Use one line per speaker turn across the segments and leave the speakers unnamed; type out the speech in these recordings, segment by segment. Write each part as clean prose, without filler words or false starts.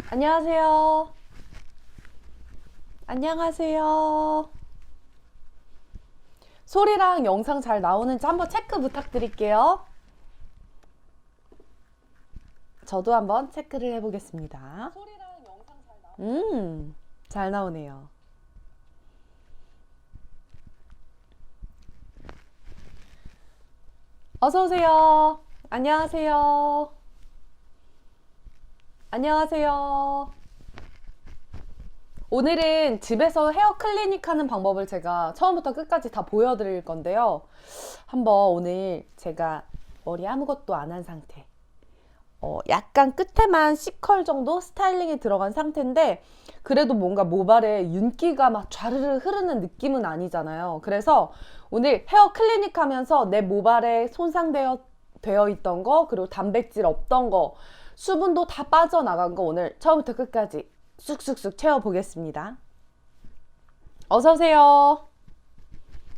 안녕하세요. 안녕하세요. 소리랑 영상 잘 나오는지 한번 체크 부탁드릴게요. 저도 한번 체크를 해보겠습니다. 잘 나오네요. 어서오세요. 안녕하세요. 안녕하세요. 오늘은 집에서 헤어 클리닉 하는 방법을 제가 처음부터 끝까지 다 보여드릴 건데요. 한번 오늘 제가 머리 아무것도 안 한 상태, 약간 끝에만 C컬 정도 스타일링이 들어간 상태인데 그래도 뭔가 모발에 윤기가 막 좌르르 흐르는 느낌은 아니잖아요. 그래서 오늘 헤어 클리닉 하면서 내 모발에 손상되어 있던 거, 그리고 단백질 없던 거, 수분도 다 빠져나간 거 오늘 처음부터 끝까지 쑥쑥쑥 채워보겠습니다. 어서오세요.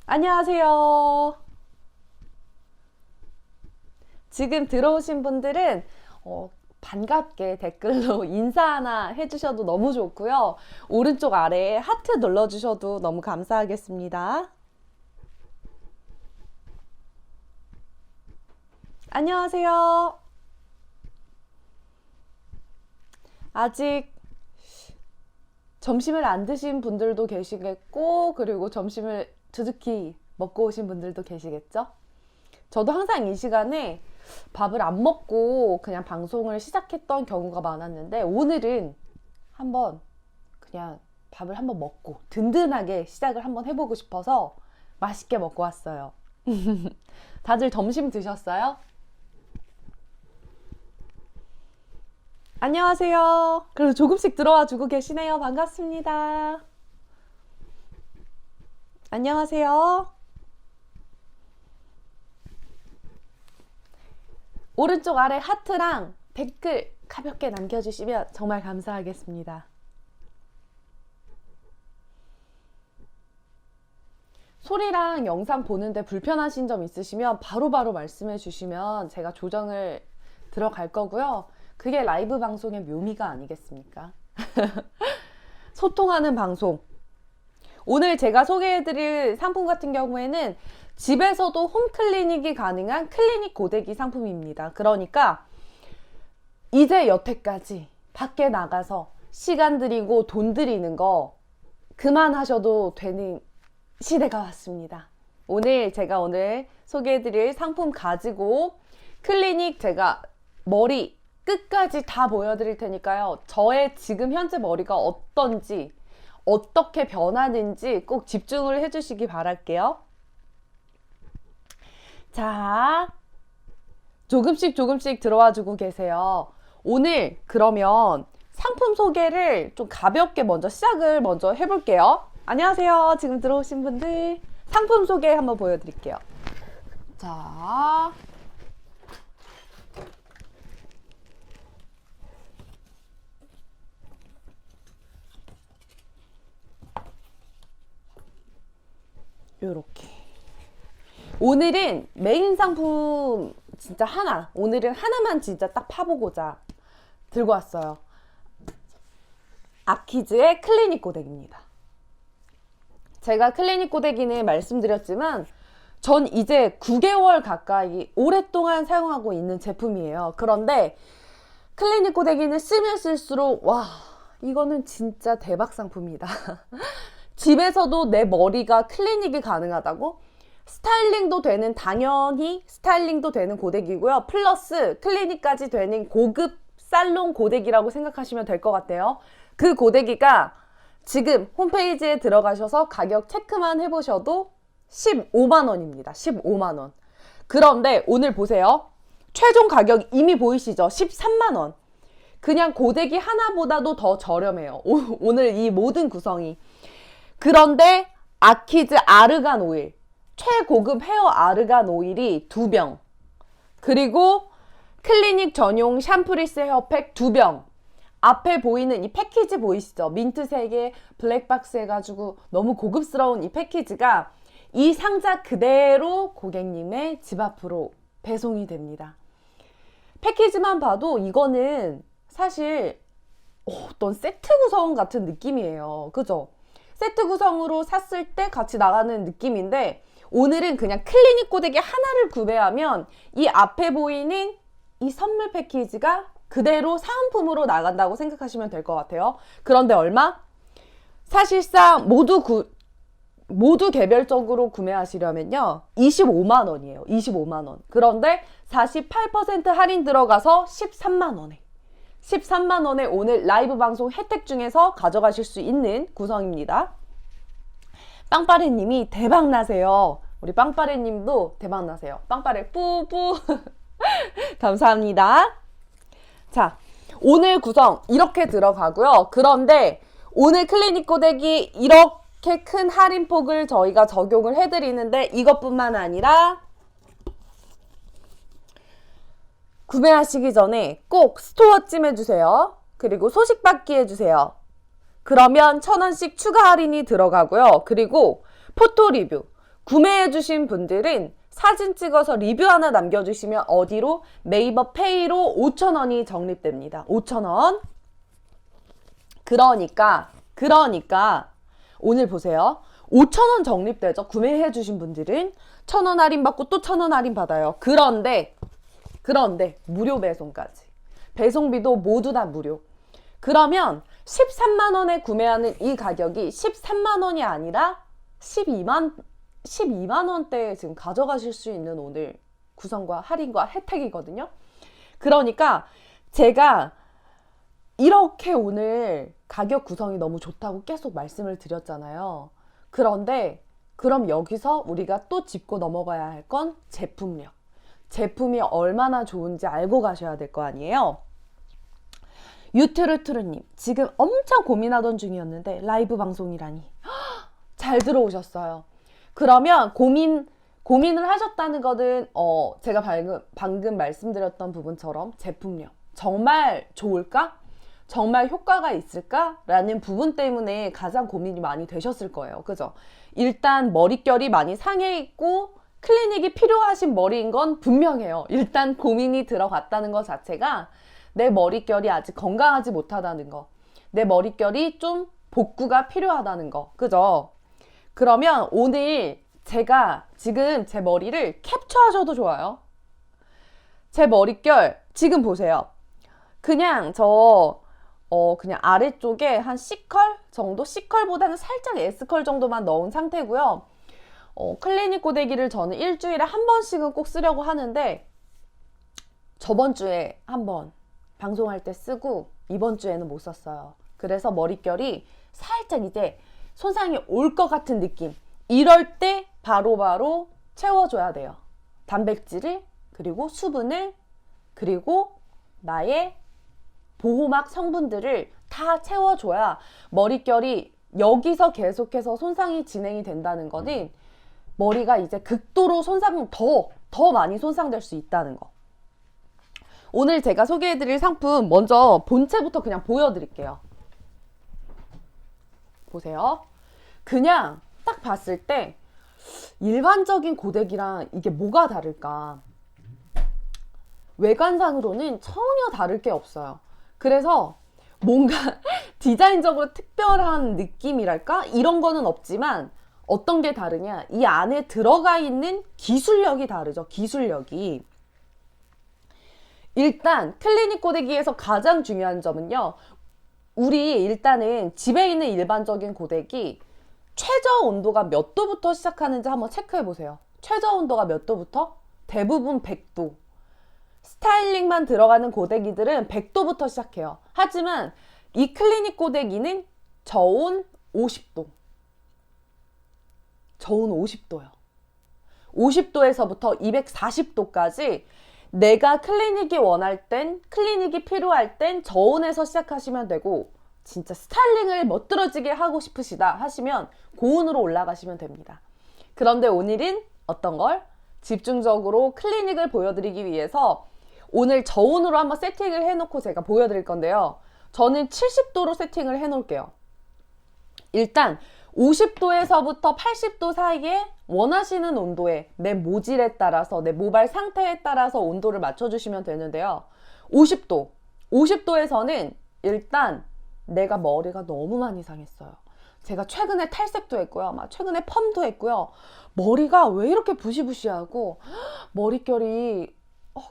안녕하세요. 지금 들어오신 분들은 반갑게 댓글로 인사 하나 해주셔도 너무 좋고요. 오른쪽 아래에 하트 눌러주셔도 너무 감사하겠습니다. 안녕하세요. 아직 점심을 안 드신 분들도 계시겠고, 그리고 점심을 두둑히 먹고 오신 분들도 계시겠죠? 저도 항상 이 시간에 밥을 안 먹고 그냥 방송을 시작했던 경우가 많았는데 오늘은 한번 그냥 밥을 한번 먹고 든든하게 시작을 한번 해보고 싶어서 맛있게 먹고 왔어요. 다들 점심 드셨어요? 안녕하세요. 그래도 조금씩 들어와 주고 계시네요. 반갑습니다. 안녕하세요. 오른쪽 아래 하트랑 댓글 가볍게 남겨주시면 정말 감사하겠습니다. 소리랑 영상 보는데 불편하신 점 있으시면 바로바로 말씀해 주시면 제가 조정을 들어갈 거고요. 그게 라이브 방송의 묘미가 아니겠습니까? 소통하는 방송. 오늘 제가 소개해드릴 상품 같은 경우에는 집에서도 홈클리닉이 가능한 클리닉 고데기 상품입니다. 그러니까 이제 여태까지 밖에 나가서 시간 들이고 돈 들이는 거 그만하셔도 되는 시대가 왔습니다. 제가 오늘 소개해드릴 상품 가지고 클리닉 제가 머리 끝까지 다 보여드릴 테니까요. 저의 지금 현재 머리가 어떤지, 어떻게 변하는지 꼭 집중을 해주시기 바랄게요. 자, 조금씩 들어와 주고 계세요. 오늘 그러면 상품 소개를 좀 가볍게 시작을 먼저 해볼게요. 안녕하세요. 지금 들어오신 분들 상품 소개 한번 보여드릴게요. 자, 요렇게 오늘은 메인 상품 진짜 오늘은 하나만 진짜 딱 파보고자 들고 왔어요. 아키즈의 클리닉 고데기입니다. 제가 클리닉 고데기는 말씀드렸지만 전 이제 9개월 가까이 오랫동안 사용하고 있는 제품이에요. 그런데 클리닉 고데기는 쓰면 쓸수록 와, 이거는 진짜 대박 상품이다. 집에서도 내 머리가 클리닉이 가능하다고? 당연히 스타일링도 되는 고데기고요. 플러스 클리닉까지 되는 고급 살롱 고데기라고 생각하시면 될 것 같아요. 그 고데기가 지금 홈페이지에 들어가셔서 가격 체크만 해보셔도 15만원입니다. 15만원. 그런데 오늘 보세요. 최종 가격 이미 보이시죠? 13만원. 그냥 고데기 하나보다도 더 저렴해요. 오늘 이 모든 구성이. 그런데 아키즈 아르간 오일, 최고급 헤어 아르간 오일이 2병, 그리고 클리닉 전용 샴푸리스 헤어팩 2병, 앞에 보이는 이 패키지 보이시죠? 민트 3개, 블랙박스 해가지고 너무 고급스러운 이 패키지가 이 상자 그대로 고객님의 집 앞으로 배송이 됩니다. 패키지만 봐도 이거는 사실 어떤 세트 구성 같은 느낌이에요. 그죠? 세트 구성으로 샀을 때 같이 나가는 느낌인데 오늘은 그냥 클리닉 고데기 하나를 구매하면 이 앞에 보이는 이 선물 패키지가 그대로 사은품으로 나간다고 생각하시면 될 것 같아요. 그런데 얼마? 사실상 모두 개별적으로 구매하시려면요 25만 원이에요. 25만 원. 그런데 48% 할인 들어가서 13만 원에 13만 원에 오늘 라이브 방송 혜택 중에서 가져가실 수 있는 구성입니다. 빵빠레님이 대박나세요. 우리 빵빠레님도 대박나세요. 빵빠레 뿌뿌 감사합니다. 자, 오늘 구성 이렇게 들어가고요. 그런데 오늘 클리닉 고데기 이렇게 큰 할인폭을 저희가 적용을 해드리는데 이것뿐만 아니라 구매하시기 전에 꼭 스토어 찜 해주세요. 그리고 소식 받기 해주세요. 그러면 1,000원씩 추가 할인이 들어가고요. 그리고 포토 리뷰 구매해주신 분들은 사진 찍어서 리뷰 하나 남겨주시면 어디로? 네이버 페이로 5,000원이 적립됩니다. 5,000원. 그러니까 오늘 보세요. 5,000원 적립되죠. 구매해주신 분들은 1,000원 할인 받고 또 1,000원 할인 받아요. 그런데 무료 배송까지. 배송비도 모두 다 무료. 그러면 13만 원에 구매하는 이 가격이 13만 원이 아니라 12만 원대에 지금 가져가실 수 있는 오늘 구성과 할인과 혜택이거든요. 그러니까 제가 이렇게 오늘 가격 구성이 너무 좋다고 계속 말씀을 드렸잖아요. 그런데 그럼 여기서 우리가 또 짚고 넘어가야 할 건 제품력. 제품이 얼마나 좋은지 알고 가셔야 될 거 아니에요. 유트루트루님 지금 엄청 고민하던 중이었는데 라이브 방송이라니 잘 들어오셨어요. 그러면 고민을 하셨다는 거는 제가 방금 말씀드렸던 부분처럼 제품력 정말 좋을까? 정말 효과가 있을까? 라는 부분 때문에 가장 고민이 많이 되셨을 거예요. 그죠? 일단 머릿결이 많이 상해 있고 클리닉이 필요하신 머리인 건 분명해요. 일단 고민이 들어갔다는 것 자체가 내 머릿결이 아직 건강하지 못하다는 거, 내 머릿결이 좀 복구가 필요하다는 거, 그죠? 그러면 오늘 제가 지금 제 머리를 캡처하셔도 좋아요. 제 머릿결 지금 보세요. 그냥 그냥 아래쪽에 한 C컬 정도? C컬보다는 살짝 S컬 정도만 넣은 상태고요. 클리닉 고데기를 저는 일주일에 한 번씩은 꼭 쓰려고 하는데 저번 주에 한 번 방송할 때 쓰고 이번 주에는 못 썼어요. 그래서 머릿결이 살짝 이제 손상이 올 것 같은 느낌. 이럴 때 바로바로 채워줘야 돼요. 단백질을, 그리고 수분을, 그리고 나의 보호막 성분들을 다 채워줘야 머릿결이 여기서 계속해서 손상이 진행이 된다는 거는 머리가 이제 극도로 더 많이 손상될 수 있다는 거. 오늘 제가 소개해드릴 상품 먼저 본체부터 그냥 보여드릴게요. 보세요. 그냥 딱 봤을 때 일반적인 고데기랑 이게 뭐가 다를까? 외관상으로는 전혀 다를 게 없어요. 그래서 뭔가 디자인적으로 특별한 느낌이랄까? 이런 거는 없지만 어떤 게 다르냐? 이 안에 들어가 있는 기술력이 다르죠. 기술력이. 일단 클리닉 고데기에서 가장 중요한 점은요. 우리 일단은 집에 있는 일반적인 고데기 최저 온도가 몇 도부터 시작하는지 한번 체크해 보세요. 최저 온도가 몇 도부터? 대부분 100도. 스타일링만 들어가는 고데기들은 100도부터 시작해요. 하지만 이 클리닉 고데기는 저온 50도. 저온 50도요. 50도에서부터 240도까지 내가 클리닉이 원할 땐, 클리닉이 필요할 땐 저온에서 시작하시면 되고, 진짜 스타일링을 멋들어지게 하고 싶으시다 하시면 고온으로 올라가시면 됩니다. 그런데 오늘은 어떤 걸? 집중적으로 클리닉을 보여드리기 위해서 오늘 저온으로 한번 세팅을 해놓고 제가 보여드릴 건데요. 저는 70도로 세팅을 해놓을게요. 일단 50도에서부터 80도 사이에 원하시는 온도에 내 모질에 따라서 내 모발 상태에 따라서 온도를 맞춰주시면 되는데요. 50도에서는 일단 내가 머리가 너무 많이 상했어요. 제가 최근에 탈색도 했고요. 막 최근에 펌도 했고요. 머리가 왜 이렇게 부시부시하고 머릿결이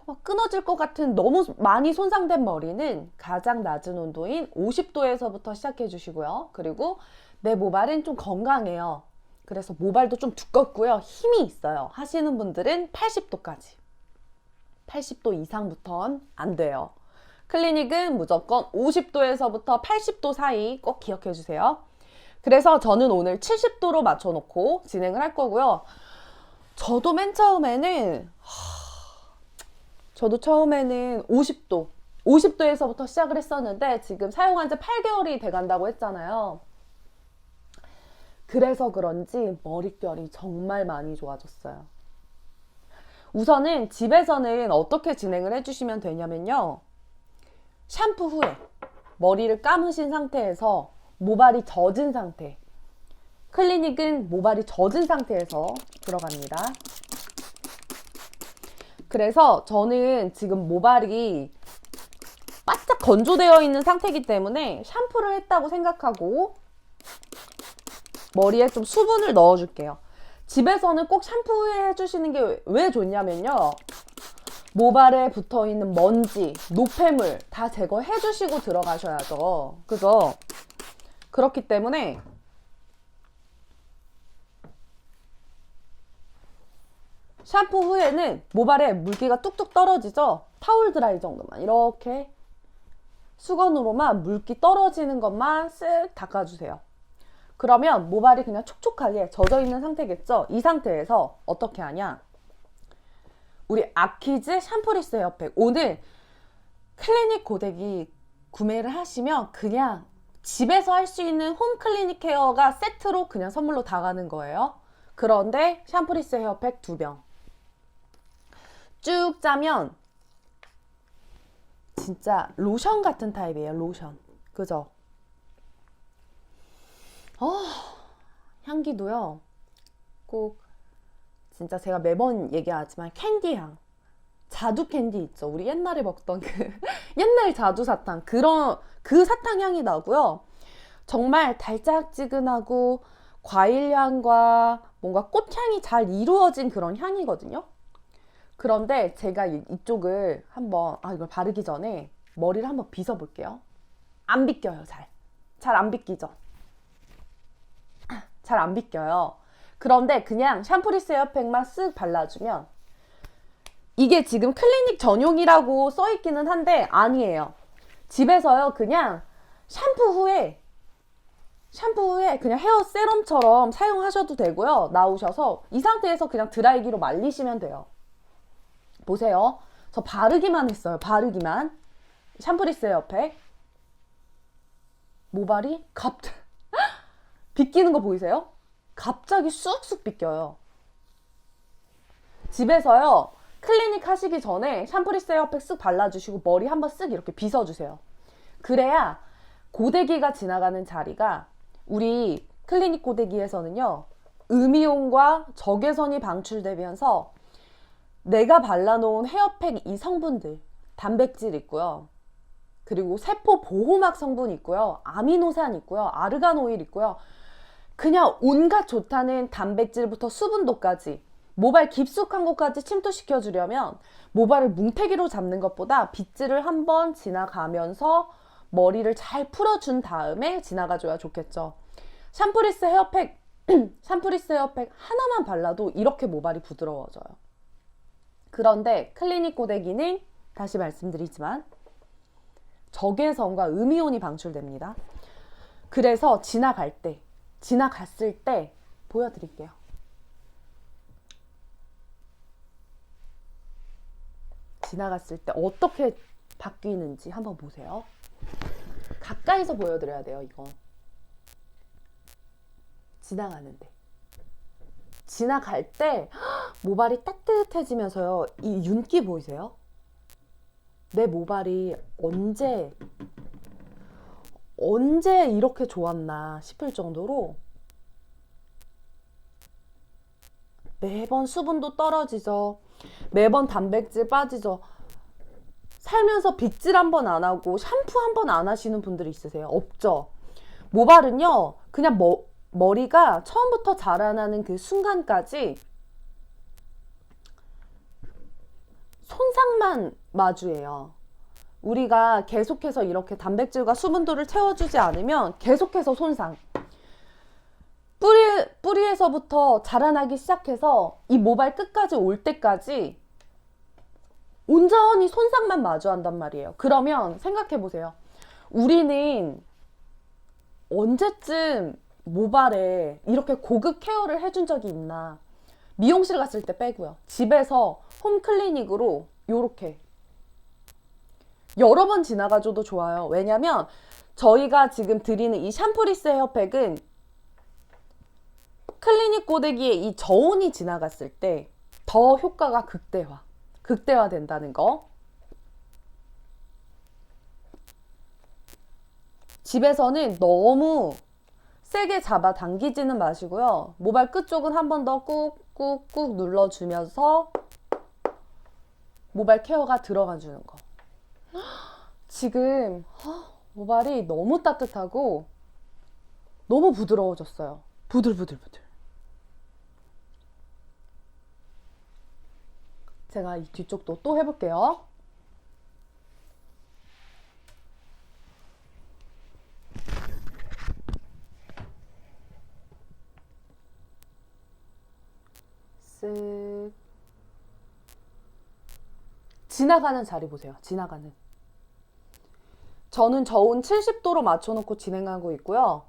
막 끊어질 것 같은 너무 많이 손상된 머리는 가장 낮은 온도인 50도에서부터 시작해 주시고요. 그리고 내 모발은 좀 건강해요. 그래서 모발도 좀 두껍고요. 힘이 있어요. 하시는 분들은 80도까지. 80도 이상부터는 안 돼요. 클리닉은 무조건 50도에서부터 80도 사이 꼭 기억해 주세요. 그래서 저는 오늘 70도로 맞춰놓고 진행을 할 거고요. 저도 맨 처음에는 50도에서부터 시작을 했었는데 지금 사용한 지 8개월이 돼간다고 했잖아요. 그래서 그런지 머릿결이 정말 많이 좋아졌어요. 우선은 집에서는 어떻게 진행을 해주시면 되냐면요. 샴푸 후에 머리를 감으신 상태에서 모발이 젖은 상태, 클리닉은 모발이 젖은 상태에서 들어갑니다. 그래서 저는 지금 모발이 바짝 건조되어 있는 상태이기 때문에 샴푸를 했다고 생각하고 머리에 좀 수분을 넣어줄게요. 집에서는 꼭 샴푸해 주시는 게 왜 좋냐면요. 모발에 붙어있는 먼지, 노폐물 다 제거해 주시고 들어가셔야죠. 그죠? 그렇기 때문에 샴푸 후에는 모발에 물기가 뚝뚝 떨어지죠? 타올 드라이 정도만 이렇게 수건으로만 물기 떨어지는 것만 쓱 닦아주세요. 그러면 모발이 그냥 촉촉하게 젖어 있는 상태겠죠? 이 상태에서 어떻게 하냐? 우리 아키즈 샴푸리스 헤어팩. 오늘 클리닉 고데기 구매를 하시면 그냥 집에서 할 수 있는 홈 클리닉 케어가 세트로 그냥 선물로 다 가는 거예요. 그런데 샴푸리스 헤어팩 2병. 쭉 짜면 진짜 로션 같은 타입이에요. 로션. 그죠? 향기도요. 꼭 진짜 제가 매번 얘기하지만 캔디향. 자두 캔디 있죠. 우리 옛날에 먹던 그 옛날 자두 사탕. 그 사탕 향이 나고요. 정말 달짝지근하고 과일향과 뭔가 꽃향이 잘 이루어진 그런 향이거든요. 그런데 제가 이쪽을 한번 이걸 바르기 전에 머리를 한번 빗어 볼게요. 안 빗겨요. 잘 안 빗기죠. 잘 안 빗겨요. 그런데 그냥 샴푸리스 헤어팩만 쓱 발라주면 이게 지금 클리닉 전용이라고 써있기는 한데 아니에요. 집에서요 그냥 샴푸 후에 그냥 헤어 세럼처럼 사용하셔도 되고요. 나오셔서 이 상태에서 그냥 드라이기로 말리시면 돼요. 보세요. 저 바르기만 했어요. 바르기만. 샴푸리스 헤어팩. 모발이 빗기는 거 보이세요? 갑자기 쑥쑥 빗겨요. 집에서요. 클리닉 하시기 전에 샴푸리스 헤어팩 쓱 발라주시고 머리 한번 쓱 이렇게 빗어주세요. 그래야 고데기가 지나가는 자리가 우리 클리닉 고데기에서는요. 음이온과 적외선이 방출되면서 내가 발라놓은 헤어팩 이 성분들 단백질 있고요. 그리고 세포 보호막 성분 있고요. 아미노산 있고요. 아르간 오일 있고요. 그냥 온갖 좋다는 단백질부터 수분도까지 모발 깊숙한 곳까지 침투시켜 주려면 모발을 뭉태기로 잡는 것보다 빗질을 한번 지나가면서 머리를 잘 풀어준 다음에 지나가줘야 좋겠죠. 샴푸리스 헤어팩 하나만 발라도 이렇게 모발이 부드러워져요. 그런데 클리닉 고데기는 다시 말씀드리지만 적외선과 음이온이 방출됩니다. 그래서 지나갔을 때 보여드릴게요. 지나갔을 때 어떻게 바뀌는지 한번 보세요. 가까이서 보여드려야 돼요, 이거. 지나갈 때 모발이 따뜻해지면서요. 이 윤기 보이세요? 내 모발이 언제 이렇게 좋았나 싶을 정도로 매번 수분도 떨어지죠. 매번 단백질 빠지죠. 살면서 빗질 한 번 안 하고 샴푸 한 번 안 하시는 분들이 있으세요? 없죠? 모발은요, 그냥 머리가 처음부터 자라나는 그 순간까지 손상만 마주해요. 우리가 계속해서 이렇게 단백질과 수분도를 채워주지 않으면 계속해서 손상. 뿌리에서부터 자라나기 시작해서 이 모발 끝까지 올 때까지 온전히 손상만 마주한단 말이에요. 그러면 생각해 보세요. 우리는 언제쯤 모발에 이렇게 고급 케어를 해준 적이 있나? 미용실 갔을 때 빼고요. 집에서 홈클리닉으로 요렇게 여러 번 지나가줘도 좋아요. 왜냐면 저희가 지금 드리는 이 샴푸리스 헤어팩은 클리닉 고데기에 이 저온이 지나갔을 때 더 효과가 극대화된다는 거. 집에서는 너무 세게 잡아당기지는 마시고요. 모발 끝쪽은 한 번 더 꾹꾹꾹 눌러주면서 모발 케어가 들어가주는 거. 지금 모발이 너무 따뜻하고 너무 부드러워졌어요. 부들부들부들. 제가 이 뒤쪽도 또 해볼게요. 쓱. 지나가는 자리 보세요. 지나가는. 저는 저온 70도로 맞춰놓고 진행하고 있고요.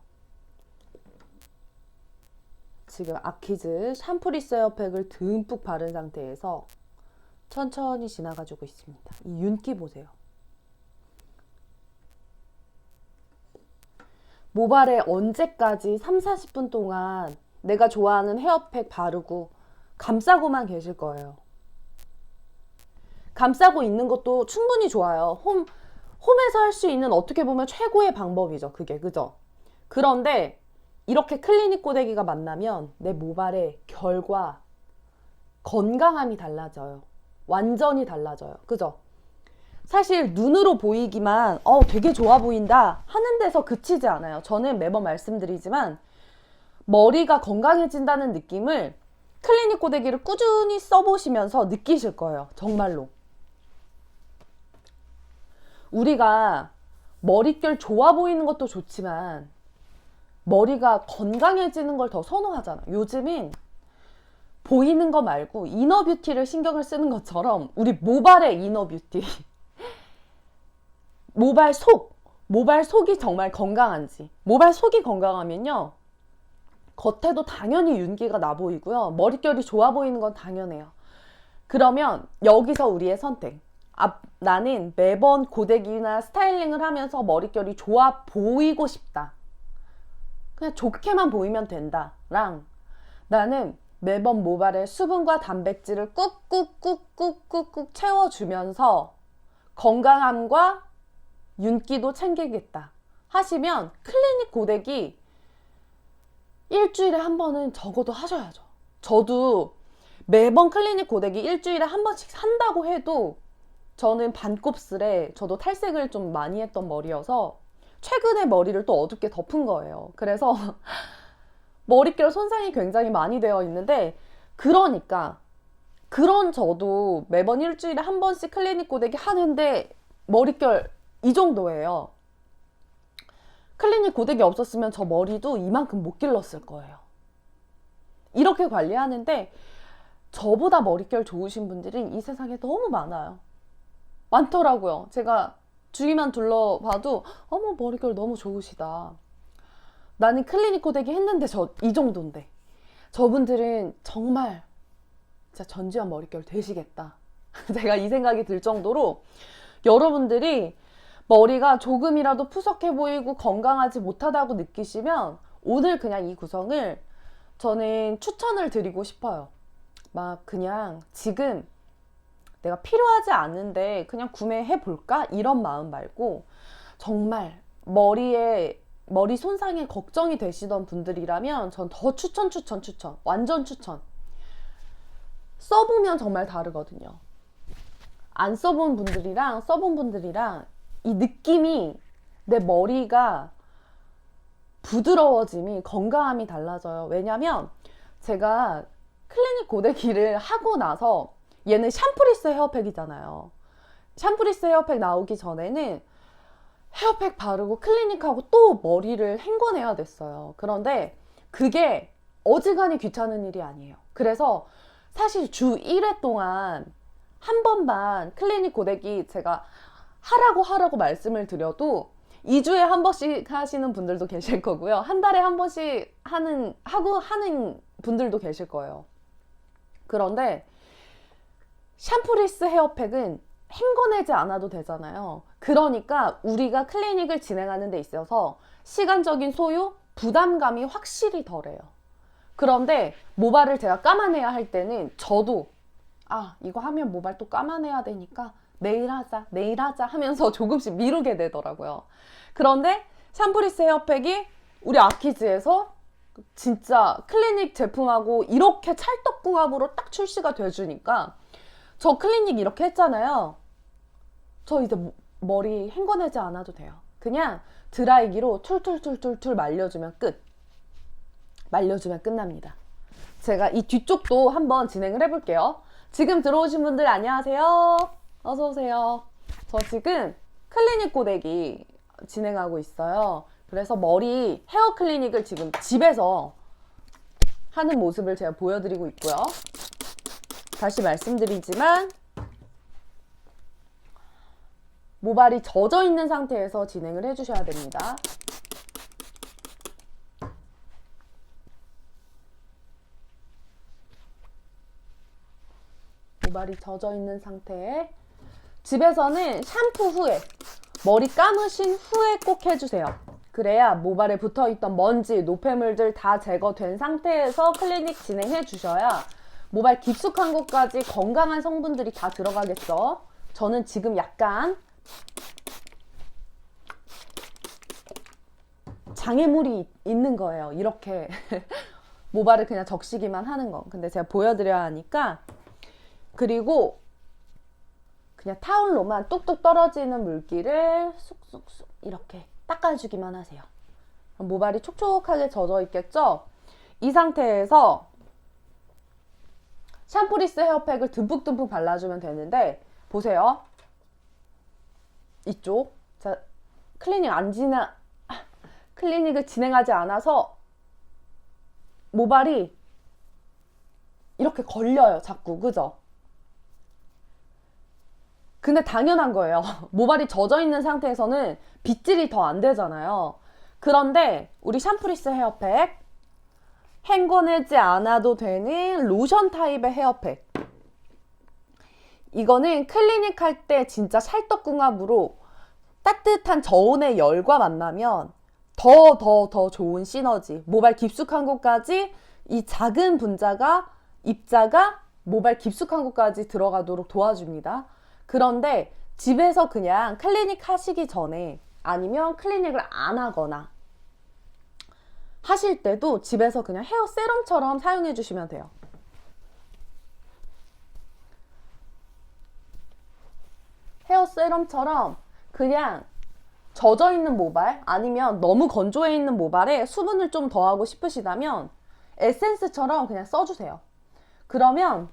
지금 아키즈 샴푸리스 헤어팩을 듬뿍 바른 상태에서 천천히 지나가주고 있습니다. 이 윤기 보세요. 모발에 언제까지 30-40분 동안 내가 좋아하는 헤어팩 바르고 감싸고만 계실 거예요. 감싸고 있는 것도 충분히 좋아요. 홈에서 할 수 있는 어떻게 보면 최고의 방법이죠. 그게, 그죠? 그런데 이렇게 클리닉 고데기가 만나면 내 모발의 결과, 건강함이 달라져요. 완전히 달라져요. 그죠? 사실 눈으로 보이기만 되게 좋아 보인다 하는 데서 그치지 않아요. 저는 매번 말씀드리지만 머리가 건강해진다는 느낌을 클리닉 고데기를 꾸준히 써보시면서 느끼실 거예요. 정말로. 우리가 머릿결 좋아 보이는 것도 좋지만 머리가 건강해지는 걸 더 선호하잖아. 요즘은 보이는 거 말고 이너 뷰티를 신경을 쓰는 것처럼 우리 모발의 이너 뷰티 모발 속이 정말 건강한지. 모발 속이 건강하면요 겉에도 당연히 윤기가 나 보이고요. 머릿결이 좋아 보이는 건 당연해요. 그러면 여기서 우리의 선택. 나는 매번 고데기나 스타일링을 하면서 머릿결이 좋아 보이고 싶다. 그냥 좋게만 보이면 된다. 랑 나는 매번 모발에 수분과 단백질을 꾹꾹꾹꾹꾹꾹 채워주면서 건강함과 윤기도 챙기겠다 하시면 클리닉 고데기 일주일에 한 번은 적어도 하셔야죠. 저도 매번 클리닉 고데기 일주일에 한 번씩 산다고 해도 저는 반곱슬에 저도 탈색을 좀 많이 했던 머리여서 최근에 머리를 또 어둡게 덮은 거예요. 그래서 머릿결 손상이 굉장히 많이 되어 있는데 그러니까 그런 저도 매번 일주일에 한 번씩 클리닉 고데기 하는데 머릿결 이 정도예요. 클리닉 고데기 없었으면 저 머리도 이만큼 못 길렀을 거예요. 이렇게 관리하는데 저보다 머릿결 좋으신 분들이 이 세상에 너무 많아요. 많더라고요. 제가 주위만 둘러봐도 어머 머릿결 너무 좋으시다. 나는 클리닉 고데기 했는데 이 정도인데 저분들은 정말 진짜 전지현 머릿결 되시겠다. 제가 이 생각이 들 정도로 여러분들이 머리가 조금이라도 푸석해 보이고 건강하지 못하다고 느끼시면 오늘 그냥 이 구성을 저는 추천을 드리고 싶어요. 막 그냥 지금 내가 필요하지 않은데 그냥 구매해 볼까? 이런 마음 말고 정말 머리 손상에 걱정이 되시던 분들이라면 전 더 추천 완전 추천. 써보면 정말 다르거든요. 안 써본 분들이랑 써본 분들이랑 이 느낌이, 내 머리가 부드러워짐이, 건강함이 달라져요. 왜냐면 제가 클리닉 고데기를 하고 나서, 얘는 샴푸리스 헤어팩이잖아요. 샴푸리스 헤어팩 나오기 전에는 헤어팩 바르고 클리닉하고 또 머리를 헹궈내야 됐어요. 그런데 그게 어지간히 귀찮은 일이 아니에요. 그래서 사실 주 1회 동안 한 번만 클리닉 고데기 제가 하라고 말씀을 드려도 2주에 한 번씩 하시는 분들도 계실 거고요. 한 달에 한 번씩 하는 분들도 계실 거예요. 그런데 샴푸리스 헤어팩은 헹궈내지 않아도 되잖아요. 그러니까 우리가 클리닉을 진행하는 데 있어서 시간적인 소요, 부담감이 확실히 덜해요. 그런데 모발을 제가 감아내야 할 때는 저도 이거 하면 모발 또 감아내야 되니까 내일 하자 하면서 조금씩 미루게 되더라고요. 그런데 샴푸리스 헤어팩이 우리 아키즈에서 진짜 클리닉 제품하고 이렇게 찰떡궁합으로 딱 출시가 돼주니까, 저 클리닉 이렇게 했잖아요. 저 이제 머리 헹궈내지 않아도 돼요. 그냥 드라이기로 툴툴툴툴툴 말려주면 말려주면 끝납니다. 제가 이 뒤쪽도 한번 진행을 해볼게요. 지금 들어오신 분들 안녕하세요. 어서오세요. 저 지금 클리닉 고데기 진행하고 있어요. 그래서 머리 헤어 클리닉을 지금 집에서 하는 모습을 제가 보여드리고 있고요. 다시 말씀드리지만 모발이 젖어 있는 상태에서 진행을 해주셔야 됩니다. 모발이 젖어 있는 상태에, 집에서는 샴푸 후에, 머리 감으신 후에 꼭 해주세요. 그래야 모발에 붙어있던 먼지, 노폐물들 다 제거된 상태에서 클리닉 진행해 주셔야 모발 깊숙한 곳까지 건강한 성분들이 다 들어가겠죠. 저는 지금 약간 장애물이 있는 거예요. 이렇게 모발을 그냥 적시기만 하는 거. 근데 제가 보여드려야 하니까. 그리고 그냥 타올로만 뚝뚝 떨어지는 물기를 쑥쑥쑥 이렇게 닦아주기만 하세요. 모발이 촉촉하게 젖어 있겠죠? 이 상태에서 샴푸리스 헤어팩을 듬뿍듬뿍 발라주면 되는데, 보세요. 이쪽. 자, 클리닉을 진행하지 않아서 모발이 이렇게 걸려요, 자꾸. 그죠? 근데 당연한 거예요. 모발이 젖어 있는 상태에서는 빗질이 더 안 되잖아요. 그런데 우리 샴푸리스 헤어팩, 헹궈내지 않아도 되는 로션 타입의 헤어팩, 이거는 클리닉 할 때 진짜 찰떡궁합으로 따뜻한 저온의 열과 만나면 더 좋은 시너지, 모발 깊숙한 곳까지 이 작은 입자가 모발 깊숙한 곳까지 들어가도록 도와줍니다. 그런데 집에서 그냥 클리닉 하시기 전에, 아니면 클리닉을 안 하거나 하실 때도 집에서 그냥 헤어 세럼처럼 사용해 주시면 돼요. 헤어 세럼처럼 그냥 젖어 있는 모발, 아니면 너무 건조해 있는 모발에 수분을 좀 더하고 싶으시다면 에센스처럼 그냥 써주세요. 그러면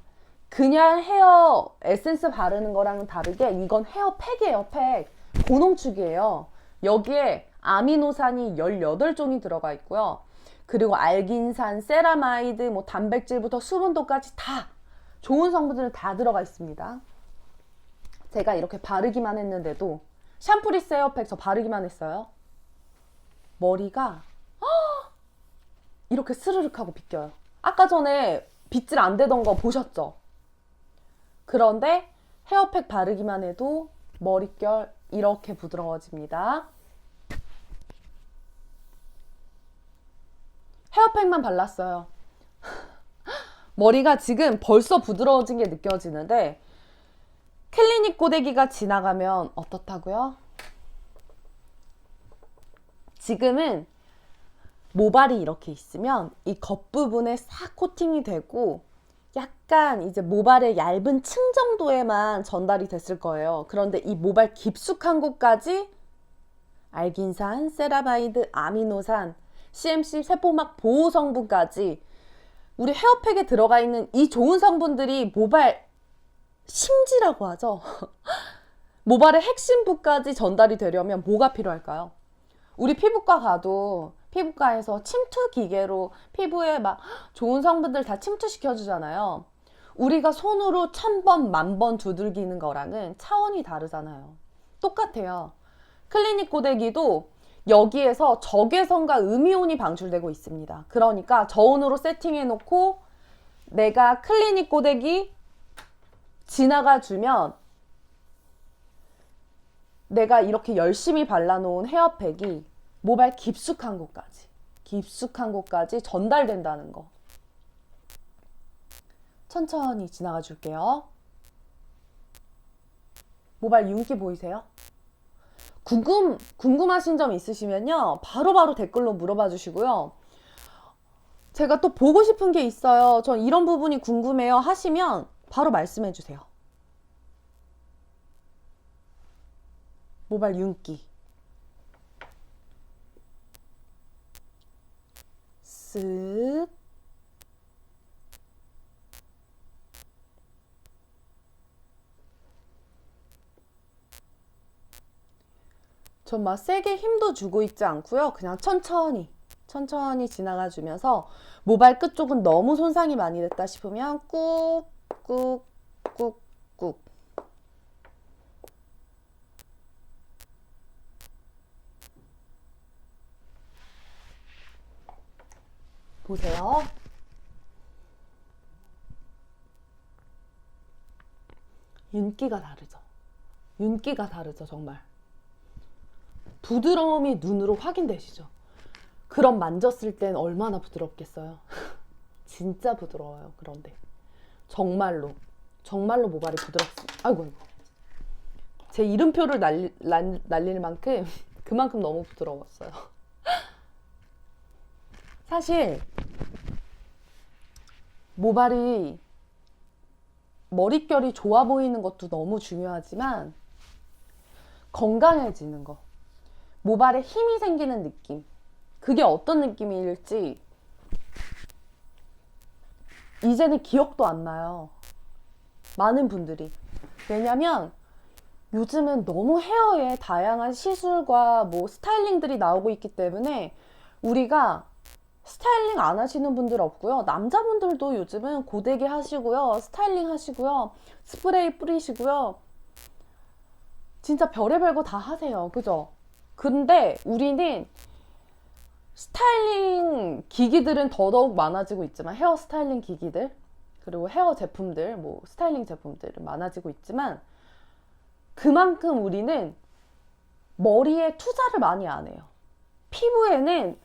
그냥 헤어 에센스 바르는 거랑은 다르게 이건 헤어팩이에요. 팩. 고농축이에요. 여기에 아미노산이 18종이 들어가 있고요. 그리고 알긴산, 세라마이드, 단백질부터 수분도까지 다 좋은 성분들 다 들어가 있습니다. 제가 이렇게 바르기만 했는데도, 샴푸리스 헤어팩 저 바르기만 했어요. 머리가 이렇게 스르륵 하고 빗겨요. 아까 전에 빗질 안 되던 거 보셨죠? 그런데 헤어팩 바르기만 해도 머릿결 이렇게 부드러워집니다. 헤어팩만 발랐어요. 머리가 지금 벌써 부드러워진 게 느껴지는데, 클리닉 고데기가 지나가면 어떻다고요? 지금은 모발이 이렇게 있으면 이 겉부분에 싹 코팅이 되고 약간 이제 모발의 얇은 층 정도에만 전달이 됐을 거예요. 그런데 이 모발 깊숙한 곳까지 알긴산, 세라마이드, 아미노산, CMC 세포막 보호 성분까지 우리 헤어팩에 들어가 있는 이 좋은 성분들이 모발 심지라고 하죠. 모발의 핵심부까지 전달이 되려면 뭐가 필요할까요? 우리 피부과 가도 피부과에서 침투 기계로 피부에 막 좋은 성분들 다 침투시켜 주잖아요. 우리가 손으로 1000번, 10,000번 두들기는 거랑은 차원이 다르잖아요. 똑같아요. 클리닉 고데기도 여기에서 적외선과 음이온이 방출되고 있습니다. 그러니까 저온으로 세팅해 놓고 내가 클리닉 고데기 지나가 주면 내가 이렇게 열심히 발라놓은 헤어팩이 모발 깊숙한 곳까지 전달된다는 거. 천천히 지나가 줄게요. 모발 윤기 보이세요? 궁금하신 점 있으시면요. 바로바로 댓글로 물어봐 주시고요. 제가 또 보고 싶은 게 있어요. 전 이런 부분이 궁금해요 하시면 바로 말씀해 주세요. 모발 윤기. 쓱. 전 막 세게 힘도 주고 있지 않고요. 그냥 천천히 지나가 주면서 모발 끝 쪽은 너무 손상이 많이 됐다 싶으면 꾹꾹꾹꾹 보세요. 윤기가 다르죠, 정말. 부드러움이 눈으로 확인되시죠? 그럼 만졌을 땐 얼마나 부드럽겠어요? 진짜 부드러워요. 그런데 정말로 모발이 부드럽습니다. 아이고. 제 이름표를 날릴 만큼 그만큼 너무 부드러웠어요. 사실 모발이 머릿결이 좋아 보이는 것도 너무 중요하지만 건강해지는 거, 모발에 힘이 생기는 느낌, 그게 어떤 느낌일지 이제는 기억도 안 나요. 많은 분들이. 왜냐면 요즘은 너무 헤어에 다양한 시술과 뭐 스타일링들이 나오고 있기 때문에 우리가 스타일링 안 하시는 분들 없고요. 남자분들도 요즘은 고데기 하시고요. 스타일링 하시고요. 스프레이 뿌리시고요. 진짜 별의별 거 다 하세요. 그죠? 근데 우리는 스타일링 기기들은 더더욱 많아지고 있지만, 헤어 스타일링 기기들, 그리고 헤어 제품들, 뭐 스타일링 제품들은 많아지고 있지만 그만큼 우리는 머리에 투자를 많이 안 해요. 피부에는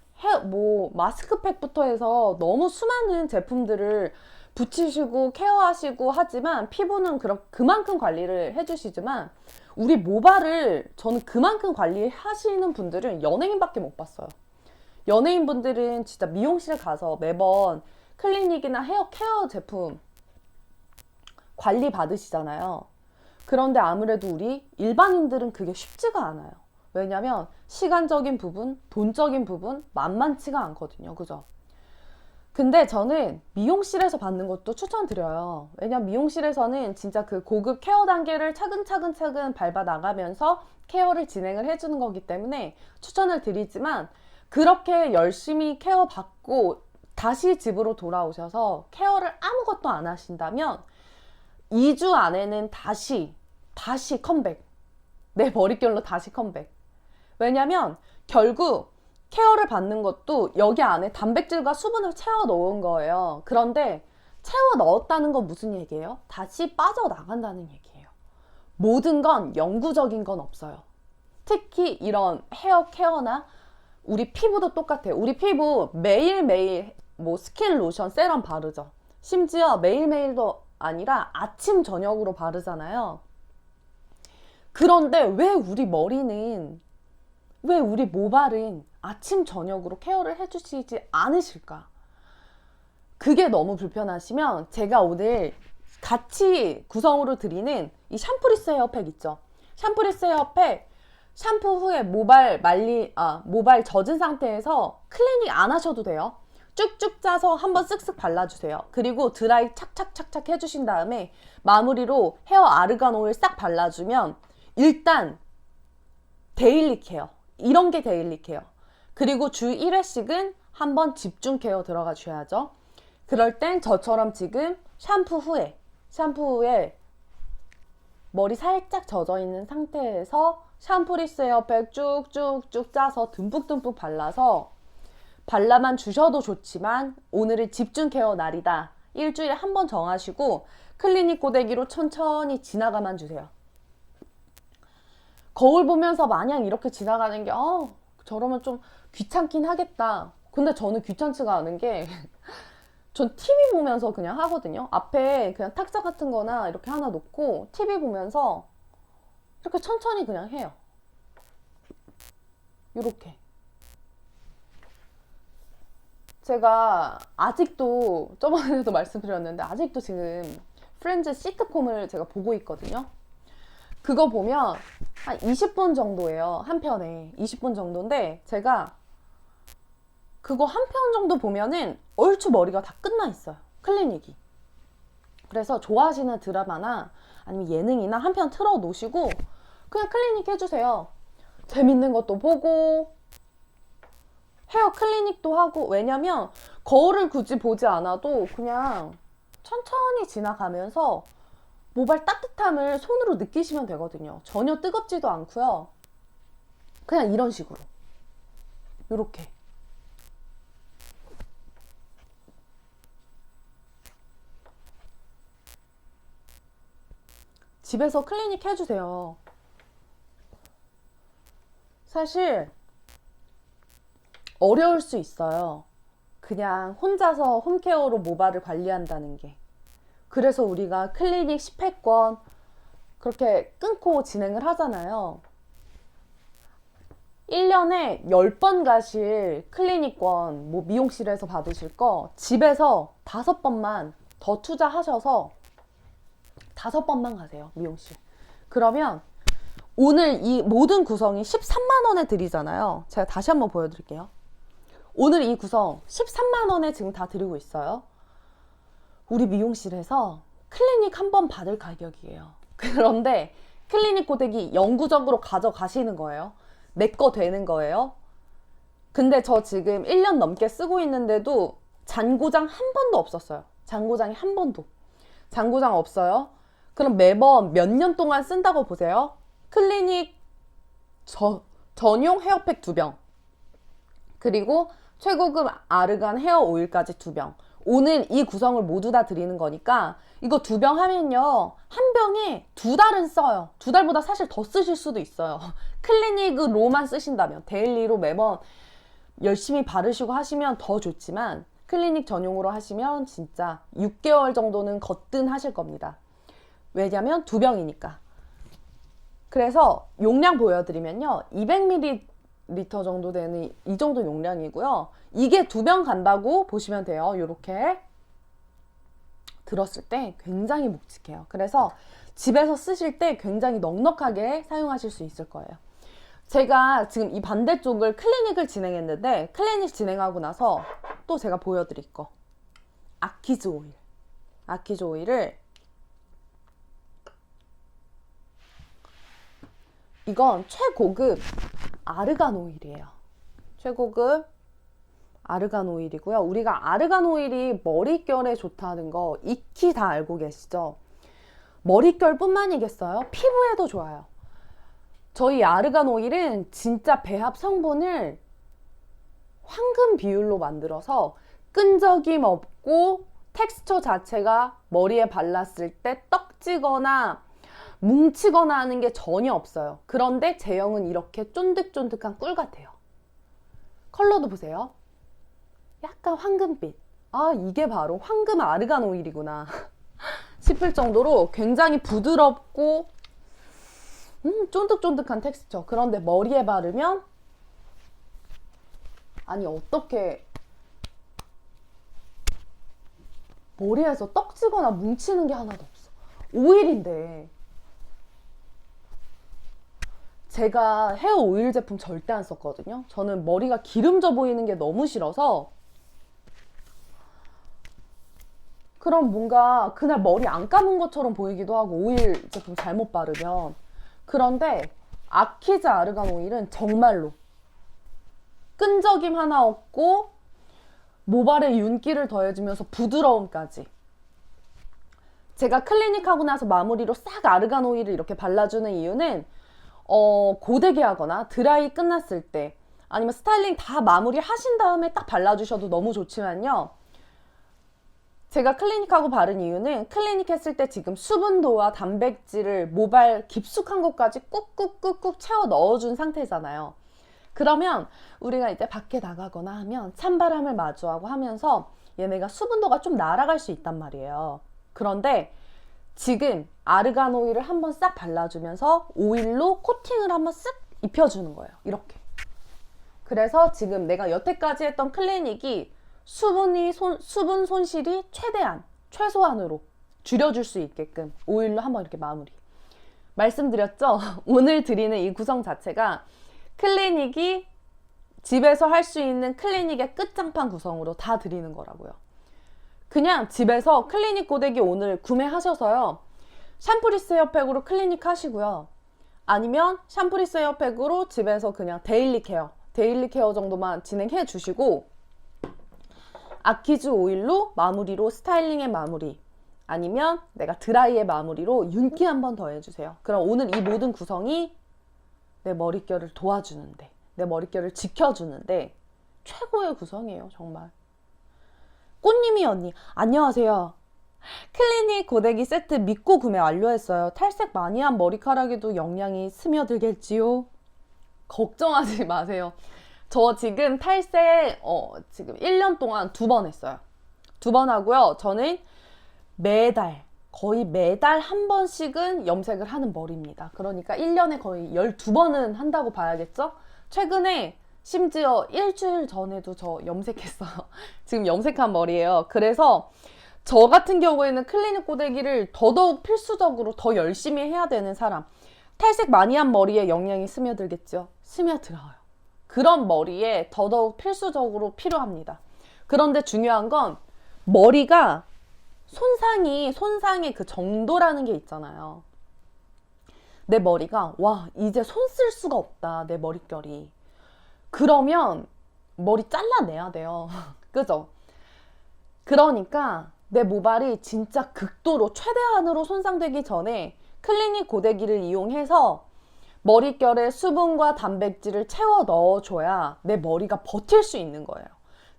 마스크팩부터 해서 너무 수많은 제품들을 붙이시고 케어하시고 하지만 피부는 그만큼 관리를 해주시지만 우리 모발을 저는 그만큼 관리하시는 분들은 연예인밖에 못 봤어요. 연예인분들은 진짜 미용실 가서 매번 클리닉이나 헤어 케어 제품 관리 받으시잖아요. 그런데 아무래도 우리 일반인들은 그게 쉽지가 않아요. 왜냐면 시간적인 부분, 돈적인 부분 만만치가 않거든요. 그죠? 근데 저는 미용실에서 받는 것도 추천드려요. 왜냐면 미용실에서는 진짜 그 고급 케어 단계를 차근차근 밟아 나가면서 케어를 진행을 해주는 거기 때문에 추천을 드리지만, 그렇게 열심히 케어 받고 다시 집으로 돌아오셔서 케어를 아무것도 안 하신다면 2주 안에는 다시 컴백. 내 머릿결로 다시 컴백. 왜냐면 결국 케어를 받는 것도 여기 안에 단백질과 수분을 채워 넣은 거예요. 그런데 채워 넣었다는 건 무슨 얘기예요? 다시 빠져나간다는 얘기예요. 모든 건 영구적인 건 없어요. 특히 이런 헤어 케어나 우리 피부도 똑같아요. 우리 피부 매일매일 뭐 스킨, 로션, 세럼 바르죠. 심지어 매일매일도 아니라 아침, 저녁으로 바르잖아요. 그런데 왜 우리 모발은 아침, 저녁으로 케어를 해주시지 않으실까? 그게 너무 불편하시면 제가 오늘 같이 구성으로 드리는 이 샴푸리스 헤어팩 있죠. 샴푸리스 헤어팩 샴푸 후에 모발 젖은 상태에서 클리닉 안 하셔도 돼요. 쭉쭉 짜서 한번 쓱쓱 발라주세요. 그리고 드라이 착착착착 해주신 다음에 마무리로 헤어 아르간 오일 싹 발라주면 일단 데일리 케어. 이런 게 데일리 케어. 그리고 주 1회씩은 한번 집중 케어 들어가 주셔야죠. 그럴 땐 저처럼 지금 샴푸 후에 머리 살짝 젖어 있는 상태에서 샴푸리스 헤어팩 쭉쭉쭉 짜서 듬뿍듬뿍 발라만 주셔도 좋지만 오늘은 집중 케어 날이다. 일주일에 한 번 정하시고 클리닉 고데기로 천천히 지나가만 주세요. 거울 보면서 마냥 이렇게 지나가는 게 저러면 좀 귀찮긴 하겠다. 근데 저는 귀찮지가 않은 게 전 TV 보면서 그냥 하거든요. 앞에 그냥 탁자 같은 거나 이렇게 하나 놓고 TV 보면서 이렇게 천천히 그냥 해요. 이렇게. 제가 아직도 저번에도 말씀드렸는데 아직도 지금 프렌즈 시트콤을 제가 보고 있거든요. 그거 보면 한 20분 정도예요. 한 편에 20분 정도인데 제가 그거 한 편 정도 보면은 얼추 머리가 다 끝나 있어요. 클리닉이. 그래서 좋아하시는 드라마나 아니면 예능이나 한 편 틀어 놓으시고 그냥 클리닉 해주세요. 재밌는 것도 보고 헤어 클리닉도 하고. 왜냐면 거울을 굳이 보지 않아도 그냥 천천히 지나가면서 모발 따뜻함을 손으로 느끼시면 되거든요. 전혀 뜨겁지도 않고요. 그냥 이런 식으로 요렇게 집에서 클리닉 해주세요. 사실 어려울 수 있어요. 그냥 혼자서 홈케어로 모발을 관리한다는 게. 그래서 우리가 클리닉 10회권 그렇게 끊고 진행을 하잖아요. 1년에 10번 가실 클리닉권, 미용실에서 받으실 거 집에서 5번만 더 투자하셔서 5번만 가세요, 미용실. 그러면 오늘 이 모든 구성이 13만 원에 드리잖아요. 제가 다시 한번 보여드릴게요. 오늘 이 구성 13만 원에 지금 다 드리고 있어요. 우리 미용실에서 클리닉 한 번 받을 가격이에요. 그런데 클리닉 고데기 영구적으로 가져가시는 거예요. 내 거 되는 거예요. 근데 저 지금 1년 넘게 쓰고 있는데도 잔고장 한 번도 없었어요. 잔고장이 한 번도. 잔고장 없어요. 그럼 매번 몇 년 동안 쓴다고 보세요. 클리닉 전용 헤어팩 2병. 그리고 최고급 아르간 헤어 오일까지 2병. 오늘 이 구성을 모두 다 드리는 거니까 이거 2병 하면요. 한 병에 2달은 써요. 2달보다 사실 더 쓰실 수도 있어요. 클리닉으로만 쓰신다면 데일리로 매번 열심히 바르시고 하시면 더 좋지만 클리닉 전용으로 하시면 진짜 6개월 정도는 거뜬 하실 겁니다. 왜냐면 2병이니까. 그래서 용량 보여드리면요. 200ml 정도 되는 이 정도 용량이고요. 이게 2병 간다고 보시면 돼요. 이렇게 들었을 때 굉장히 묵직해요. 그래서 집에서 쓰실 때 굉장히 넉넉하게 사용하실 수 있을 거예요. 제가 지금 이 반대쪽을 클리닉을 진행했는데 클리닉 진행하고 나서 또 제가 보여드릴 거 아키즈 오일. 아키즈 오일을 이건 최고급 아르간 오일이에요. 최고급 아르간 오일이고요. 우리가 아르간 오일이 머릿결에 좋다는 거 익히 다 알고 계시죠? 머릿결 뿐만이겠어요? 피부에도 좋아요. 저희 아르간 오일은 진짜 배합 성분을 황금 비율로 만들어서 끈적임 없고 텍스처 자체가 머리에 발랐을 때 떡지거나 뭉치거나 하는 게 전혀 없어요. 그런데 제형은 이렇게 쫀득쫀득한 꿀 같아요. 컬러도 보세요. 약간 황금빛. 아, 이게 바로 황금 아르간 오일이구나 싶을 정도로 굉장히 부드럽고 쫀득쫀득한 텍스처. 그런데 머리에 바르면 아니 어떻게 머리에서 떡지거나 뭉치는 게 하나도 없어. 오일인데. 제가 헤어 오일 제품 절대 안 썼거든요. 저는 머리가 기름져 보이는 게 너무 싫어서. 그럼 뭔가 그날 머리 안 감은 것처럼 보이기도 하고, 오일 제품 잘못 바르면. 그런데 아키즈 아르간 오일은 정말로 끈적임 하나 없고 모발에 윤기를 더해주면서 부드러움까지. 제가 클리닉 하고 나서 마무리로 싹 아르간 오일을 이렇게 발라주는 이유는 고데기 하거나 드라이 끝났을 때, 아니면 스타일링 다 마무리 하신 다음에 딱 발라주셔도 너무 좋지만요, 제가 클리닉하고 바른 이유는 클리닉 했을 때 지금 수분도와 단백질을 모발 깊숙한 곳까지 꾹꾹꾹꾹 채워 넣어준 상태잖아요. 그러면 우리가 이제 밖에 나가거나 하면 찬바람을 마주하고 하면서 얘네가 수분도가 좀 날아갈 수 있단 말이에요. 그런데 지금 아르간 오일을 한번 싹 발라주면서 오일로 코팅을 한번 쓱 입혀주는 거예요. 이렇게. 그래서 지금 내가 여태까지 했던 클리닉이 수분 손실이 최소한으로 줄여줄 수 있게끔 오일로 한번 이렇게 마무리. 말씀드렸죠? 오늘 드리는 이 구성 자체가 클리닉이 집에서 할 수 있는 클리닉의 끝장판 구성으로 다 드리는 거라고요. 그냥 집에서 클리닉 고데기 오늘 구매하셔서요, 샴푸리스 헤어팩으로 클리닉 하시고요, 아니면 샴푸리스 헤어팩으로 집에서 그냥 데일리 케어 정도만 진행해 주시고, 아키즈 오일로 마무리로 스타일링의 마무리, 아니면 내가 드라이의 마무리로 윤기 한번 더 해주세요. 그럼 오늘 이 모든 구성이 내 머릿결을 도와주는데, 내 머릿결을 지켜주는데 최고의 구성이에요. 정말. 꽃님이 언니 안녕하세요. 클리닉 고데기 세트 믿고 구매 완료했어요. 탈색 많이 한 머리카락에도 영양이 스며들겠지요? 걱정하지 마세요. 저 지금 탈색 지금 1년 동안 2번 했어요. 2번 하고요. 저는 거의 매달 한 번씩은 염색을 하는 머리입니다. 그러니까 1년에 거의 12번은 한다고 봐야겠죠? 최근에 심지어 일주일 전에도 저 염색했어요. 지금 염색한 머리예요. 그래서 저 같은 경우에는 클리닉 고데기를 더더욱 필수적으로 더 열심히 해야 되는 사람. 탈색 많이 한 머리에 영양이 스며들겠죠? 스며들어요. 그런 머리에 더더욱 필수적으로 필요합니다. 그런데 중요한 건 머리가 손상의 그 정도라는 게 있잖아요. 내 머리가 와 이제 손 쓸 수가 없다, 내 머릿결이. 그러면 머리 잘라내야 돼요. 그죠? 그러니까 내 모발이 진짜 극도로 최대한으로 손상되기 전에 클리닉 고데기를 이용해서 머릿결에 수분과 단백질을 채워 넣어줘야 내 머리가 버틸 수 있는 거예요.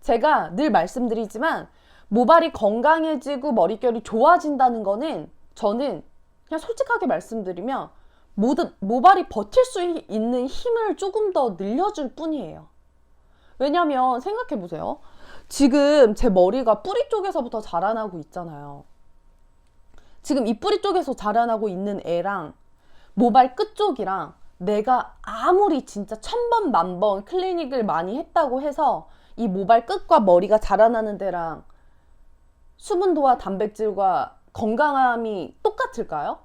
제가 늘 말씀드리지만 모발이 건강해지고 머릿결이 좋아진다는 거는, 저는 그냥 솔직하게 말씀드리면 모발이 버틸 수 있는 힘을 조금 더 늘려줄 뿐이에요. 왜냐면 생각해보세요. 지금 제 머리가 뿌리 쪽에서부터 자라나고 있잖아요. 지금 이 뿌리 쪽에서 자라나고 있는 애랑 모발 끝 쪽이랑 내가 아무리 진짜 1000번 만번 클리닉을 많이 했다고 해서 이 모발 끝과 머리가 자라나는 데랑 수분도와 단백질과 건강함이 똑같을까요?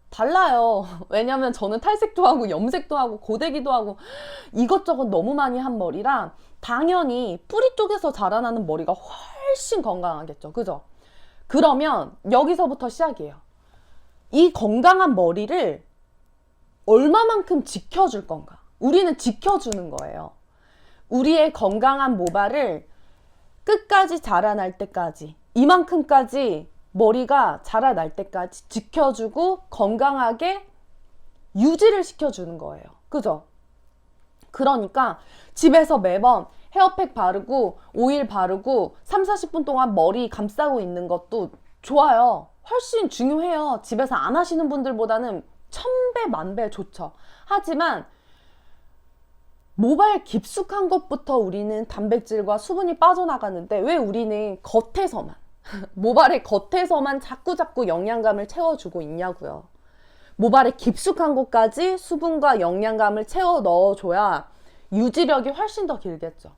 달라요. 왜냐면 저는 탈색도 하고 염색도 하고 고데기도 하고 이것저것 너무 많이 한 머리랑 당연히 뿌리 쪽에서 자라나는 머리가 훨씬 건강하겠죠. 그죠? 그러면 여기서부터 시작이에요. 이 건강한 머리를 얼마만큼 지켜줄 건가? 우리는 지켜주는 거예요. 우리의 건강한 모발을 끝까지 자라날 때까지, 이만큼까지 머리가 자라날 때까지 지켜주고 건강하게 유지를 시켜주는 거예요. 그죠? 그러니까 집에서 매번 헤어팩 바르고 오일 바르고 30-40분 동안 머리 감싸고 있는 것도 좋아요. 훨씬 중요해요. 집에서 안 하시는 분들보다는 1000배, 10,000배 좋죠. 하지만 모발 깊숙한 것부터 우리는 단백질과 수분이 빠져나가는데 왜 우리는 겉에서만 모발의 겉에서만 자꾸 영양감을 채워주고 있냐고요. 모발의 깊숙한 곳까지 수분과 영양감을 채워 넣어줘야 유지력이 훨씬 더 길겠죠.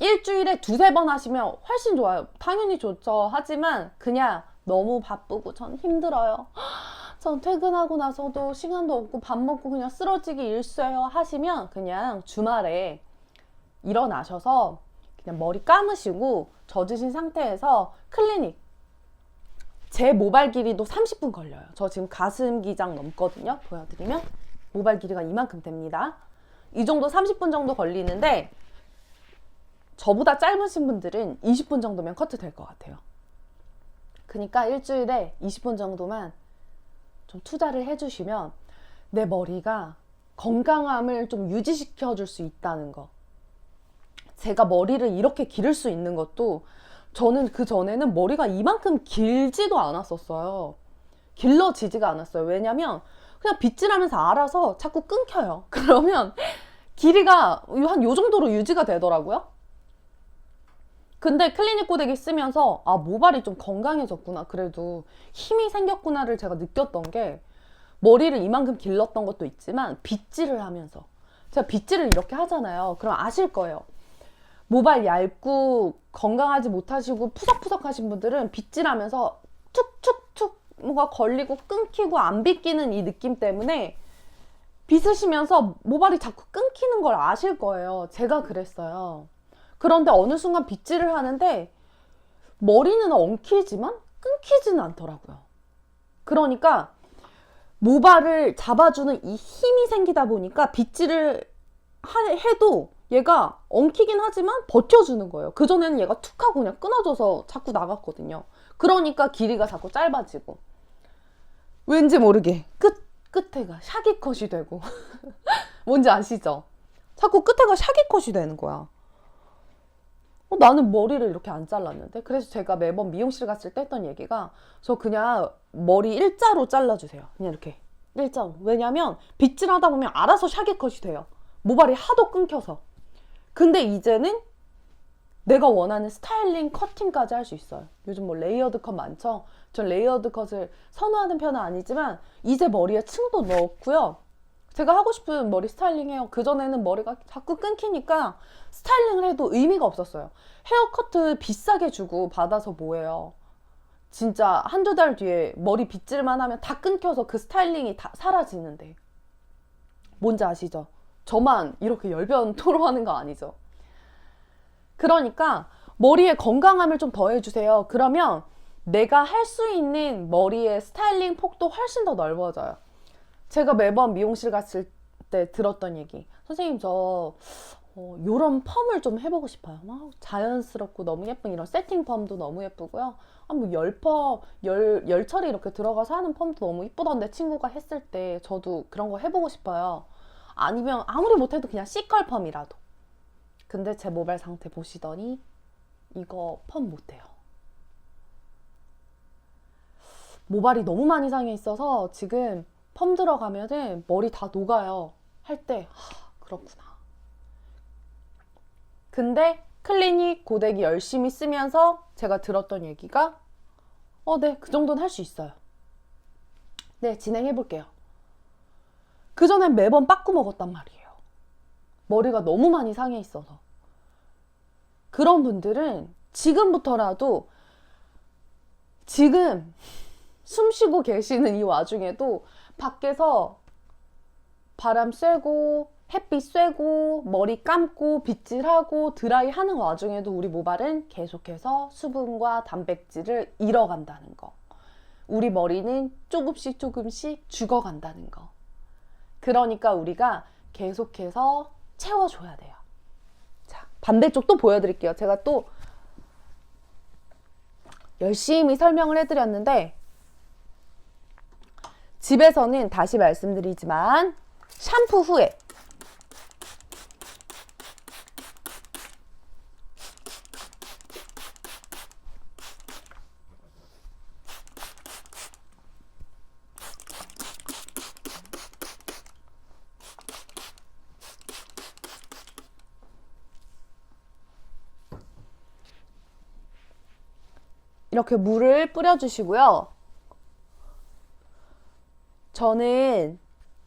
일주일에 두세 번 하시면 훨씬 좋아요. 당연히 좋죠. 하지만 그냥 너무 바쁘고 전 힘들어요. 전 퇴근하고 나서도 시간도 없고 밥 먹고 그냥 쓰러지기 일쑤예요 하시면 그냥 주말에 일어나셔서 그냥 머리 감으시고 젖으신 상태에서 클리닉, 제 모발 길이도 30분 걸려요. 저 지금 가슴 기장 넘거든요. 보여드리면 모발 길이가 이만큼 됩니다. 이 정도 30분 정도 걸리는데 저보다 짧으신 분들은 20분 정도면 커트 될 것 같아요. 그러니까 일주일에 20분 정도만 좀 투자를 해주시면 내 머리가 건강함을 좀 유지시켜 줄 수 있다는 거. 제가 머리를 이렇게 기를 수 있는 것도 저는 그 전에는 머리가 이만큼 길지도 않았었어요. 길러지지가 않았어요. 왜냐면 그냥 빗질하면서 알아서 자꾸 끊겨요. 그러면 길이가 한 요 정도로 유지가 되더라고요. 근데 클리닉 고데기 쓰면서 아, 모발이 좀 건강해졌구나, 그래도 힘이 생겼구나를 제가 느꼈던 게, 머리를 이만큼 길렀던 것도 있지만 빗질을 하면서, 제가 빗질을 이렇게 하잖아요. 그럼 아실 거예요. 모발 얇고 건강하지 못하시고 푸석푸석 하신 분들은 빗질하면서 툭툭툭 뭐가 걸리고 끊기고 안 빗기는 이 느낌 때문에 빗으시면서 모발이 자꾸 끊기는 걸 아실 거예요. 제가 그랬어요. 그런데 어느 순간 빗질을 하는데 머리는 엉키지만 끊기지는 않더라고요. 그러니까 모발을 잡아주는 이 힘이 생기다 보니까 빗질을 해도 얘가 엉키긴 하지만 버텨주는 거예요. 그전에는 얘가 툭 하고 그냥 끊어져서 자꾸 나갔거든요. 그러니까 길이가 자꾸 짧아지고, 왠지 모르게 끝에가 샤기컷이 되고 뭔지 아시죠? 자꾸 끝에가 샤기컷이 되는 거야. 나는 머리를 이렇게 안 잘랐는데. 그래서 제가 매번 미용실 갔을 때 했던 얘기가, 저 그냥 머리 일자로 잘라주세요. 그냥 이렇게 일자로. 왜냐면 빗질하다 보면 알아서 샤기컷이 돼요. 모발이 하도 끊겨서. 근데 이제는 내가 원하는 스타일링 커팅까지 할 수 있어요. 요즘 뭐 레이어드 컷 많죠? 전 레이어드 컷을 선호하는 편은 아니지만 이제 머리에 층도 넣었고요. 제가 하고 싶은 머리 스타일링 해요. 그전에는 머리가 자꾸 끊기니까 스타일링을 해도 의미가 없었어요. 헤어커트 비싸게 주고 받아서 뭐예요. 진짜 한두 달 뒤에 머리 빗질만 하면 다 끊겨서 그 스타일링이 다 사라지는데. 뭔지 아시죠? 저만 이렇게 열변 토로하는 거 아니죠? 그러니까 머리에 건강함을 좀 더해주세요. 그러면 내가 할 수 있는 머리의 스타일링 폭도 훨씬 더 넓어져요. 제가 매번 미용실 갔을 때 들었던 얘기, 선생님 저 요런 펌을 좀 해보고 싶어요. 막 자연스럽고 너무 예쁜 이런 세팅 펌도 너무 예쁘고요. 뭐 열 처리 이렇게 들어가서 하는 펌도 너무 이쁘던데 친구가 했을 때 저도 그런 거 해보고 싶어요. 아니면 아무리 못해도 그냥 C컬 펌이라도. 근데 제 모발 상태 보시더니 이거 펌 못해요. 모발이 너무 많이 상해 있어서 지금 펌 들어가면은 머리 다 녹아요. 할 때 그렇구나. 근데 클리닉 고데기 열심히 쓰면서 제가 들었던 얘기가 네, 그 정도는 할 수 있어요. 네, 진행해 볼게요. 그전엔 매번 빠꾸 먹었단 말이에요. 머리가 너무 많이 상해 있어서. 그런 분들은 지금부터라도, 지금 숨 쉬고 계시는 이 와중에도 밖에서 바람 쐬고 햇빛 쐬고 머리 감고 빗질하고 드라이 하는 와중에도 우리 모발은 계속해서 수분과 단백질을 잃어간다는 거. 우리 머리는 조금씩 조금씩 죽어간다는 거. 그러니까 우리가 계속해서 채워줘야 돼요. 자, 반대쪽 또 보여드릴게요. 제가 또 열심히 설명을 해드렸는데, 집에서는 다시 말씀드리지만 샴푸 후에 이렇게 물을 뿌려주시고요. 저는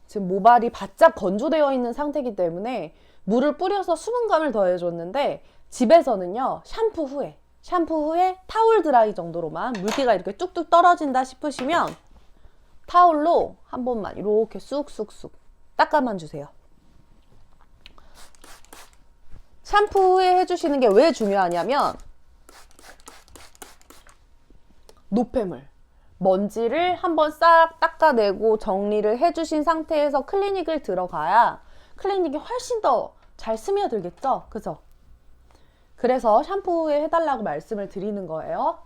지금 모발이 바짝 건조되어 있는 상태이기 때문에 물을 뿌려서 수분감을 더해줬는데 집에서는요, 샴푸 후에 타올 드라이 정도로만 물기가 이렇게 뚝뚝 떨어진다 싶으시면 타올로 한 번만 이렇게 쑥쑥쑥 닦아만 주세요. 샴푸 후에 해주시는 게 왜 중요하냐면 노폐물, 먼지를 한번 싹 닦아내고 정리를 해주신 상태에서 클리닉을 들어가야 클리닉이 훨씬 더 잘 스며들겠죠? 그죠? 그래서 샴푸 후에 해달라고 말씀을 드리는 거예요.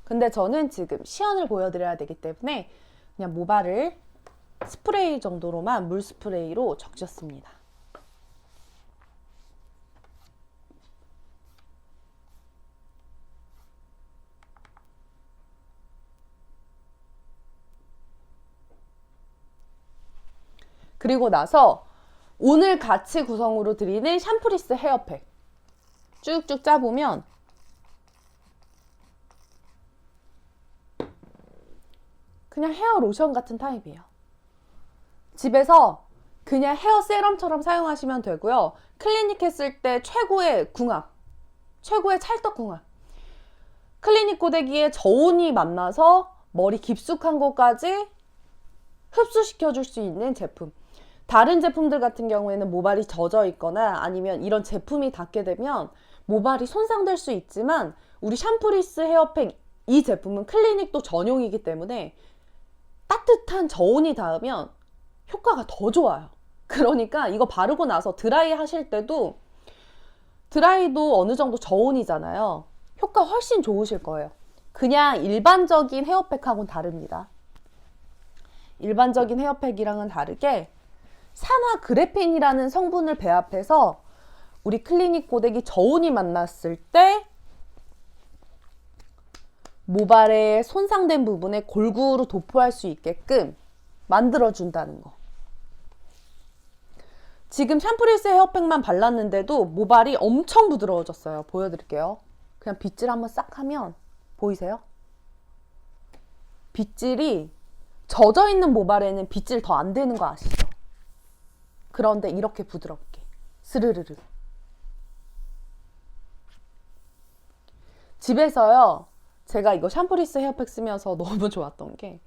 근데 저는 지금 시연을 보여드려야 되기 때문에 그냥 모발을 스프레이 정도로만 물 스프레이로 적셨습니다. 그리고 나서 오늘 같이 구성으로 드리는 샴푸리스 헤어팩 쭉쭉 짜보면 그냥 헤어 로션 같은 타입이에요. 집에서 그냥 헤어 세럼처럼 사용하시면 되고요. 클리닉 했을 때 최고의 궁합, 최고의 찰떡궁합. 클리닉 고데기에 저온이 만나서 머리 깊숙한 곳까지 흡수시켜줄 수 있는 제품. 다른 제품들 같은 경우에는 모발이 젖어 있거나 아니면 이런 제품이 닿게 되면 모발이 손상될 수 있지만 우리 샴푸리스 헤어팩 이 제품은 클리닉도 전용이기 때문에 따뜻한 저온이 닿으면 효과가 더 좋아요. 그러니까 이거 바르고 나서 드라이 하실 때도 드라이도 어느 정도 저온이잖아요. 효과 훨씬 좋으실 거예요. 그냥 일반적인 헤어팩하고는 다릅니다. 일반적인 헤어팩이랑은 다르게 산화 그래핀이라는 성분을 배합해서 우리 클리닉 고데기 저온이 만났을 때 모발의 손상된 부분에 골고루 도포할 수 있게끔 만들어준다는 거. 지금 샴푸리스 헤어팩만 발랐는데도 모발이 엄청 부드러워졌어요. 보여드릴게요. 그냥 빗질 한번 싹 하면 보이세요? 빗질이 젖어있는 모발에는 빗질 더 안 되는 거 아시죠? 그런데 이렇게 부드럽게 스르르르. 집에서요, 제가 이거 샴푸리스 헤어팩 쓰면서 너무 좋았던 게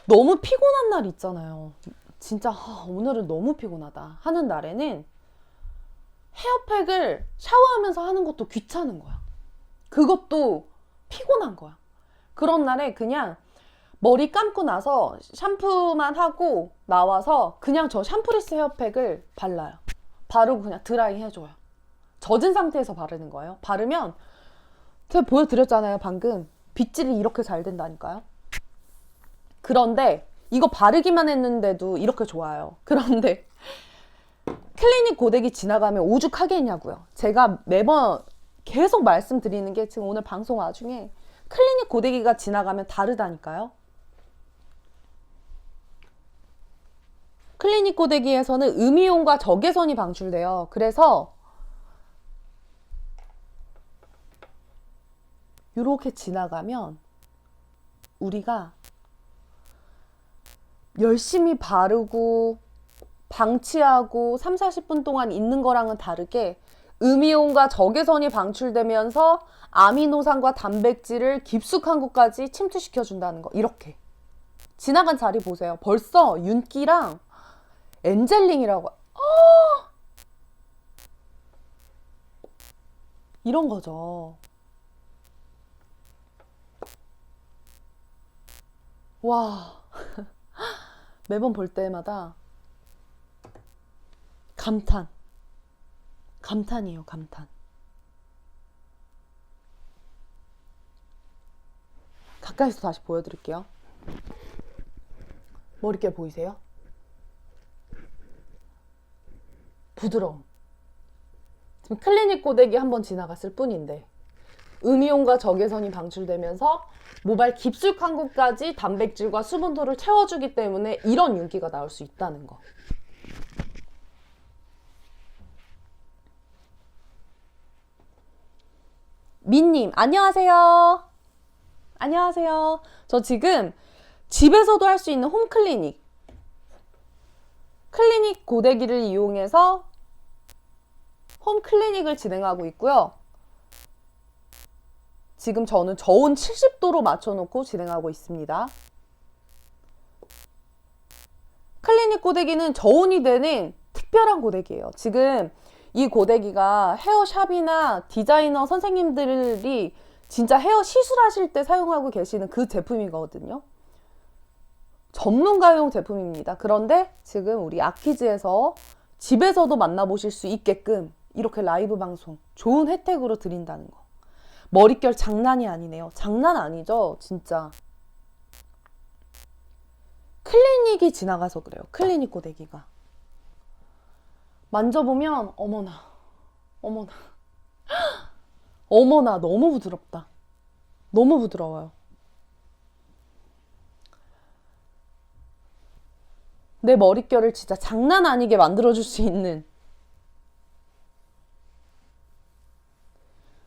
너무 피곤한 날 있잖아요. 진짜 오늘은 너무 피곤하다 하는 날에는 헤어팩을 샤워하면서 하는 것도 귀찮은 거야. 그것도 피곤한 거야. 그런 날에 그냥 머리 감고 나서 샴푸만 하고 나와서 그냥 저 샴푸리스 헤어팩을 발라요. 바르고 그냥 드라이 해줘요. 젖은 상태에서 바르는 거예요. 바르면 제가 보여드렸잖아요, 방금. 빗질이 이렇게 잘 된다니까요. 그런데 이거 바르기만 했는데도 이렇게 좋아요. 그런데 클리닉 고데기 지나가면 오죽하겠냐고요. 제가 매번 계속 말씀드리는 게 지금 오늘 방송 와중에 클리닉 고데기가 지나가면 다르다니까요. 클리닉 고데기에서는 음이온과 적외선이 방출돼요. 그래서 이렇게 지나가면 우리가 열심히 바르고 방치하고 3, 40분 동안 있는 거랑은 다르게 음이온과 적외선이 방출되면서 아미노산과 단백질을 깊숙한 곳까지 침투시켜 준다는 거. 이렇게 지나간 자리 보세요. 벌써 윤기랑 엔젤링이라고 이런 거죠. 와 매번 볼 때마다 감탄이에요. 감탄. 가까이서 다시 보여드릴게요. 머릿결 보이세요? 부드러움. 지금 클리닉 고데기 한번 지나갔을 뿐인데 음이온과 적외선이 방출되면서 모발 깊숙한 곳까지 단백질과 수분도를 채워주기 때문에 이런 윤기가 나올 수 있다는 거. 민님 안녕하세요. 안녕하세요. 저 지금 집에서도 할 수 있는 홈클리닉 클리닉 고데기를 이용해서 홈 클리닉을 진행하고 있고요. 지금 저는 저온 70도로 맞춰놓고 진행하고 있습니다. 클리닉 고데기는 저온이 되는 특별한 고데기예요. 지금 이 고데기가 헤어샵이나 디자이너 선생님들이 진짜 헤어 시술하실 때 사용하고 계시는 그 제품이거든요. 전문가용 제품입니다. 그런데 지금 우리 아키즈에서 집에서도 만나보실 수 있게끔 이렇게 라이브 방송 좋은 혜택으로 드린다는 거. 머릿결 장난이 아니네요. 장난 아니죠, 진짜. 클리닉이 지나가서 그래요. 클리닉 고데기가. 만져보면 어머나 어머나 어머나 너무 부드럽다. 너무 부드러워요. 내 머릿결을 진짜 장난 아니게 만들어줄 수 있는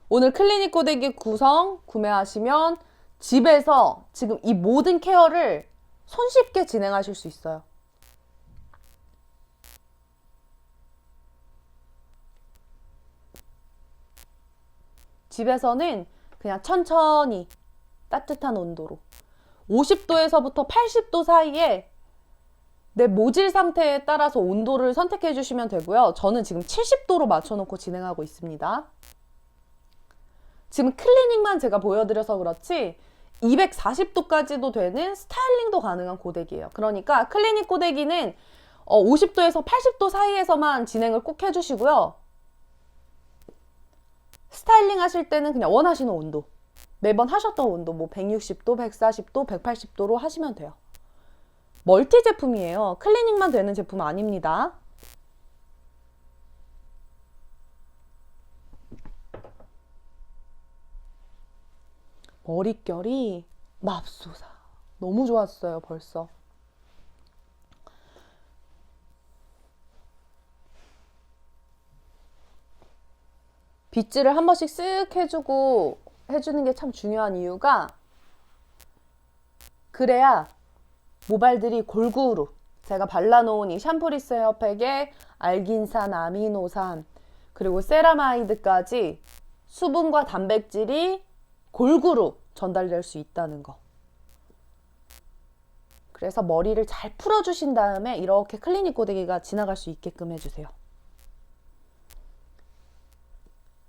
오늘 클리닉 고데기 구성 구매하시면 집에서 지금 이 모든 케어를 손쉽게 진행하실 수 있어요. 집에서는 그냥 천천히 따뜻한 온도로 50도에서부터 80도 사이에 내 모질 상태에 따라서 온도를 선택해 주시면 되고요. 저는 지금 70도로 맞춰놓고 진행하고 있습니다. 지금 클리닉만 제가 보여드려서 그렇지 240도까지도 되는 스타일링도 가능한 고데기예요. 그러니까 클리닉 고데기는 50도에서 80도 사이에서만 진행을 꼭 해주시고요. 스타일링 하실 때는 그냥 원하시는 온도, 매번 하셨던 온도, 뭐 160도, 140도, 180도로 하시면 돼요. 멀티 제품이에요. 클리닉만 되는 제품 아닙니다. 머릿결이 맙소사. 너무 좋았어요, 벌써. 빗질을 한 번씩 쓱 해주는 게 참 중요한 이유가 그래야 모발들이 골고루 제가 발라놓은 이 샴푸리스 헤어팩에 알긴산, 아미노산, 그리고 세라마이드까지 수분과 단백질이 골고루 전달될 수 있다는 거. 그래서 머리를 잘 풀어주신 다음에 이렇게 클리닉 고데기가 지나갈 수 있게끔 해주세요.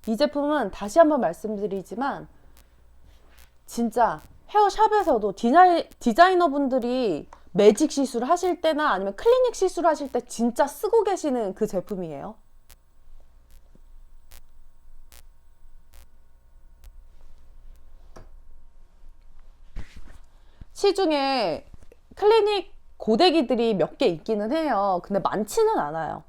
이 제품은 다시 한번 말씀드리지만 진짜 헤어샵에서도 디자이너분들이 매직 시술 하실 때나 아니면 클리닉 시술 하실 때 진짜 쓰고 계시는 그 제품이에요. 시중에 클리닉 고데기들이 몇 개 있기는 해요. 근데 많지는 않아요.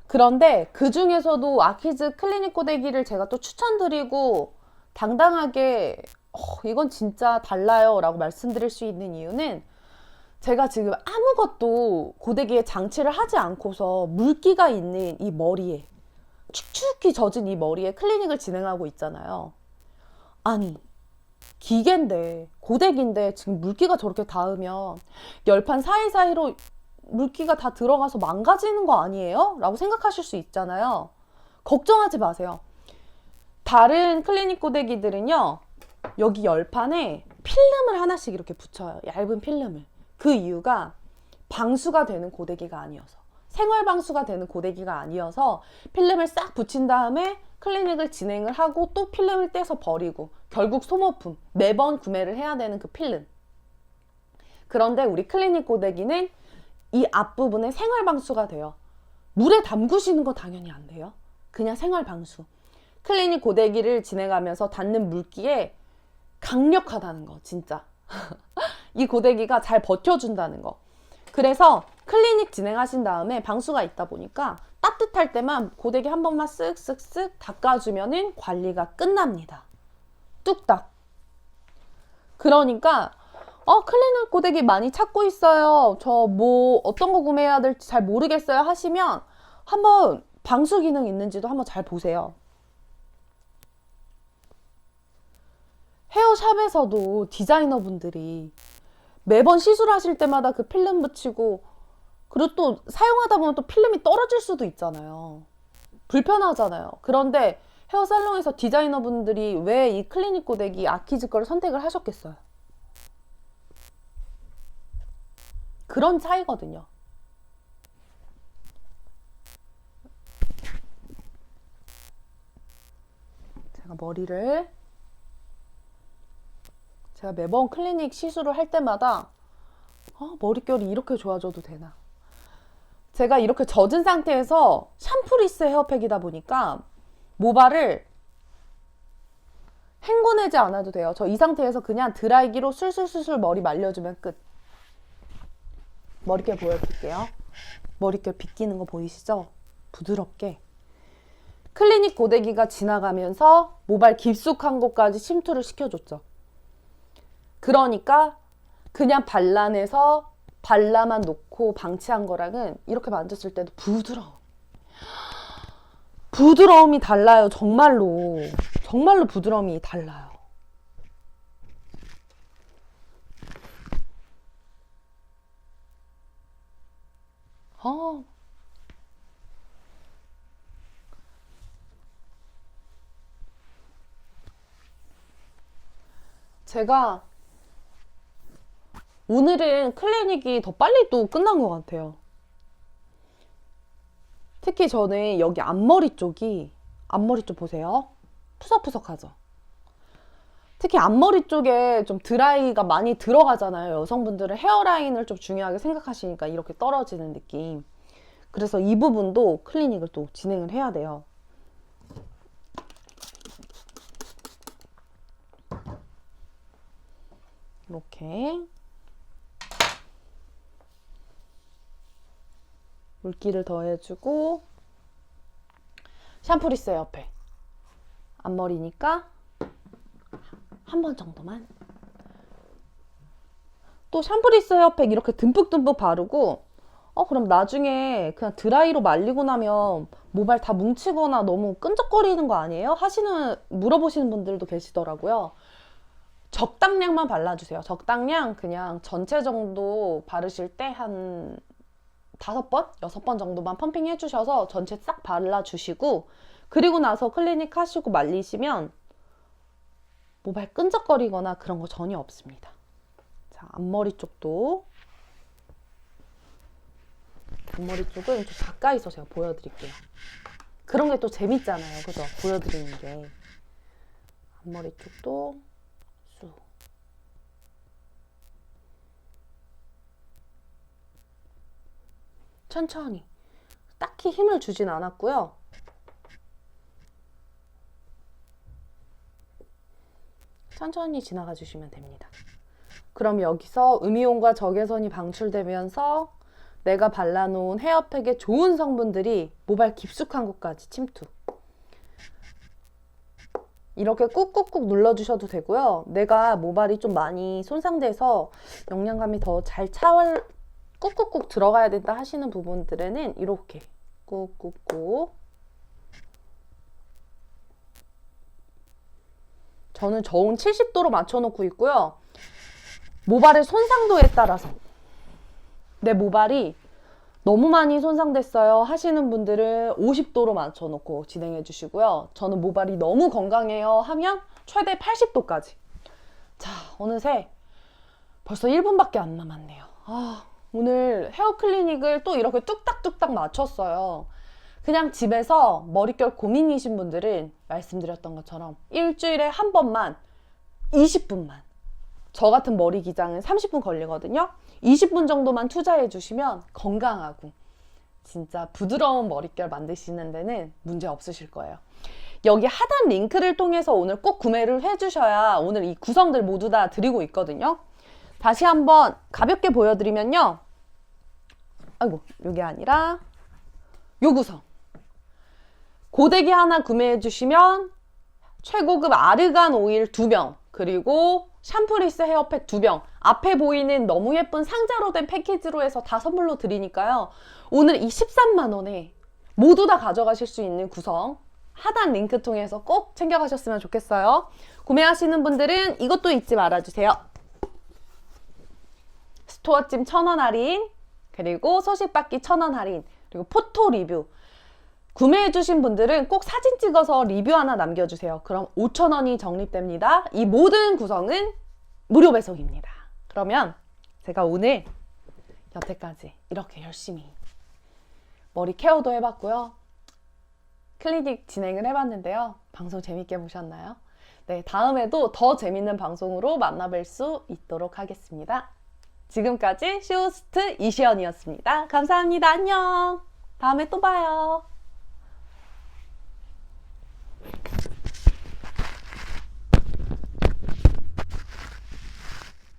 그런데 그 중에서도 아키즈 클리닉 고데기를 제가 또 추천드리고 당당하게 이건 진짜 달라요 라고 말씀드릴 수 있는 이유는 제가 지금 아무것도 고데기에 장치를 하지 않고서 물기가 있는 이 머리에 축축히 젖은 이 머리에 클리닉을 진행하고 있잖아요. 아니 기계인데 고데기인데 지금 물기가 저렇게 닿으면 열판 사이사이로 물기가 다 들어가서 망가지는 거 아니에요? 라고 생각하실 수 있잖아요. 걱정하지 마세요. 다른 클리닉 고데기들은요 여기 열판에 필름을 하나씩 이렇게 붙여요. 얇은 필름을. 그 이유가 방수가 되는 고데기가 아니어서, 생활 방수가 되는 고데기가 아니어서 필름을 싹 붙인 다음에 클리닉을 진행을 하고 또 필름을 떼서 버리고 결국 소모품, 매번 구매를 해야 되는 그 필름. 그런데 우리 클리닉 고데기는 이 앞부분에 생활 방수가 돼요. 물에 담그시는 거 당연히 안 돼요. 그냥 생활 방수. 클리닉 고데기를 진행하면서 닿는 물기에 강력하다는 거, 진짜. 이 고데기가 잘 버텨준다는 거. 그래서 클리닉 진행하신 다음에 방수가 있다 보니까 따뜻할 때만 고데기 한 번만 쓱쓱쓱 닦아주면은 관리가 끝납니다. 뚝딱. 그러니까 클리닉 고데기 많이 찾고 있어요. 저 뭐 어떤 거 구매해야 될지 잘 모르겠어요 하시면 한번 방수 기능 있는지도 한번 잘 보세요. 헤어샵에서도 디자이너분들이 매번 시술하실 때마다 그 필름 붙이고 그리고 또 사용하다 보면 또 필름이 떨어질 수도 있잖아요. 불편하잖아요. 그런데 헤어살롱에서 디자이너분들이 왜 이 클리닉 고데기 아키즈 거를 선택을 하셨겠어요? 그런 차이거든요. 제가 매번 클리닉 시술을 할 때마다 머릿결이 이렇게 좋아져도 되나? 제가 이렇게 젖은 상태에서 샴푸리스 헤어팩이다 보니까 모발을 헹궈내지 않아도 돼요. 저 이 상태에서 그냥 드라이기로 술술술술 머리 말려주면 끝. 머릿결 보여드릴게요. 머릿결 빗기는 거 보이시죠? 부드럽게. 클리닉 고데기가 지나가면서 모발 깊숙한 곳까지 침투를 시켜줬죠. 그러니까 그냥 발라내서 발라만 놓고 방치한 거랑은 이렇게 만졌을 때도 부드러움이 달라요. 정말로 부드러움이 달라요. 제가 오늘은 클리닉이 더 빨리 또 끝난 것 같아요. 특히 저는 여기 앞머리 쪽 보세요. 푸석푸석하죠? 특히 앞머리 쪽에 좀 드라이가 많이 들어가잖아요. 여성분들은 헤어라인을 좀 중요하게 생각하시니까 이렇게 떨어지는 느낌. 그래서 이 부분도 클리닉을 또 진행을 해야 돼요. 이렇게 물기를 더해주고 샴푸리스 옆에 앞머리니까 한 번 정도만. 또 샴푸리스 헤어팩 이렇게 듬뿍듬뿍 바르고 그럼 나중에 그냥 드라이로 말리고 나면 모발 다 뭉치거나 너무 끈적거리는 거 아니에요? 물어보시는 분들도 계시더라고요. 적당량만 발라주세요. 적당량 그냥 전체 정도 바르실 때 한 5번, 6번 정도만 펌핑 해주셔서 전체 싹 발라주시고 그리고 나서 클리닉 하시고 말리시면 모발 끈적거리거나 그런 거 전혀 없습니다. 자, 앞머리 쪽은 좀 가까이서 제가 보여드릴게요. 그런 게 또 재밌잖아요. 그죠? 보여드리는 게. 앞머리 쪽도 쑥. 천천히. 딱히 힘을 주진 않았고요. 천천히 지나가 주시면 됩니다. 그럼 여기서 음이온과 적외선이 방출되면서 내가 발라놓은 헤어팩의 좋은 성분들이 모발 깊숙한 곳까지 침투. 이렇게 꾹꾹꾹 눌러주셔도 되고요. 내가 모발이 좀 많이 손상돼서 영양감이 더 잘 꾹꾹꾹 들어가야 된다 하시는 부분들에는 이렇게 꾹꾹꾹. 저는 저온 70도로 맞춰놓고 있고요. 모발의 손상도에 따라서 내 모발이 너무 많이 손상됐어요 하시는 분들은 50도로 맞춰놓고 진행해 주시고요. 저는 모발이 너무 건강해요 하면 최대 80도까지. 자, 어느새 벌써 1분밖에 안 남았네요. 오늘 헤어 클리닉을 또 이렇게 뚝딱뚝딱 마쳤어요. 그냥 집에서 머릿결 고민이신 분들은 말씀드렸던 것처럼 일주일에 한 번만 20분만, 저 같은 머리 기장은 30분 걸리거든요. 20분 정도만 투자해 주시면 건강하고 진짜 부드러운 머릿결 만드시는 데는 문제 없으실 거예요. 여기 하단 링크를 통해서 오늘 꼭 구매를 해주셔야 오늘 이 구성들 모두 다 드리고 있거든요. 다시 한번 가볍게 보여드리면요. 이게 아니라 요 구성. 고데기 하나 구매해 주시면 최고급 아르간 오일 2병, 그리고 샴푸리스 헤어팩 2병, 앞에 보이는 너무 예쁜 상자로 된 패키지로 해서 다 선물로 드리니까요. 오늘 이 13만 원에 모두 다 가져가실 수 있는 구성 하단 링크 통해서 꼭 챙겨가셨으면 좋겠어요. 구매하시는 분들은 이것도 잊지 말아주세요. 스토어찜 1,000원 할인, 그리고 소식받기 1,000원 할인, 그리고 포토 리뷰. 구매해주신 분들은 꼭 사진 찍어서 리뷰 하나 남겨주세요. 그럼 5,000원이 적립됩니다. 이 모든 구성은 무료 배송입니다. 그러면 제가 오늘 여태까지 이렇게 열심히 머리 케어도 해봤고요. 클리닉 진행을 해봤는데요. 방송 재밌게 보셨나요? 네, 다음에도 더 재밌는 방송으로 만나뵐 수 있도록 하겠습니다. 지금까지 쇼호스트 이시연이었습니다. 감사합니다. 안녕. 다음에 또 봐요.